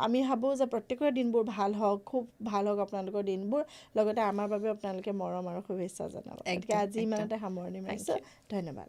আমি ভাবোঁ যে প্ৰত্যেকৰে দিনবোৰ ভাল হওক খুব ভাল হওক আপোনালোকৰ দিনবোৰ লগতে আমাৰ বাবে আপোনালোকে মৰম আৰু শুভেচ্ছা জনাব গতিকে আজি ইমানতে সামৰণি মাৰিছোঁ ধন্যবাদ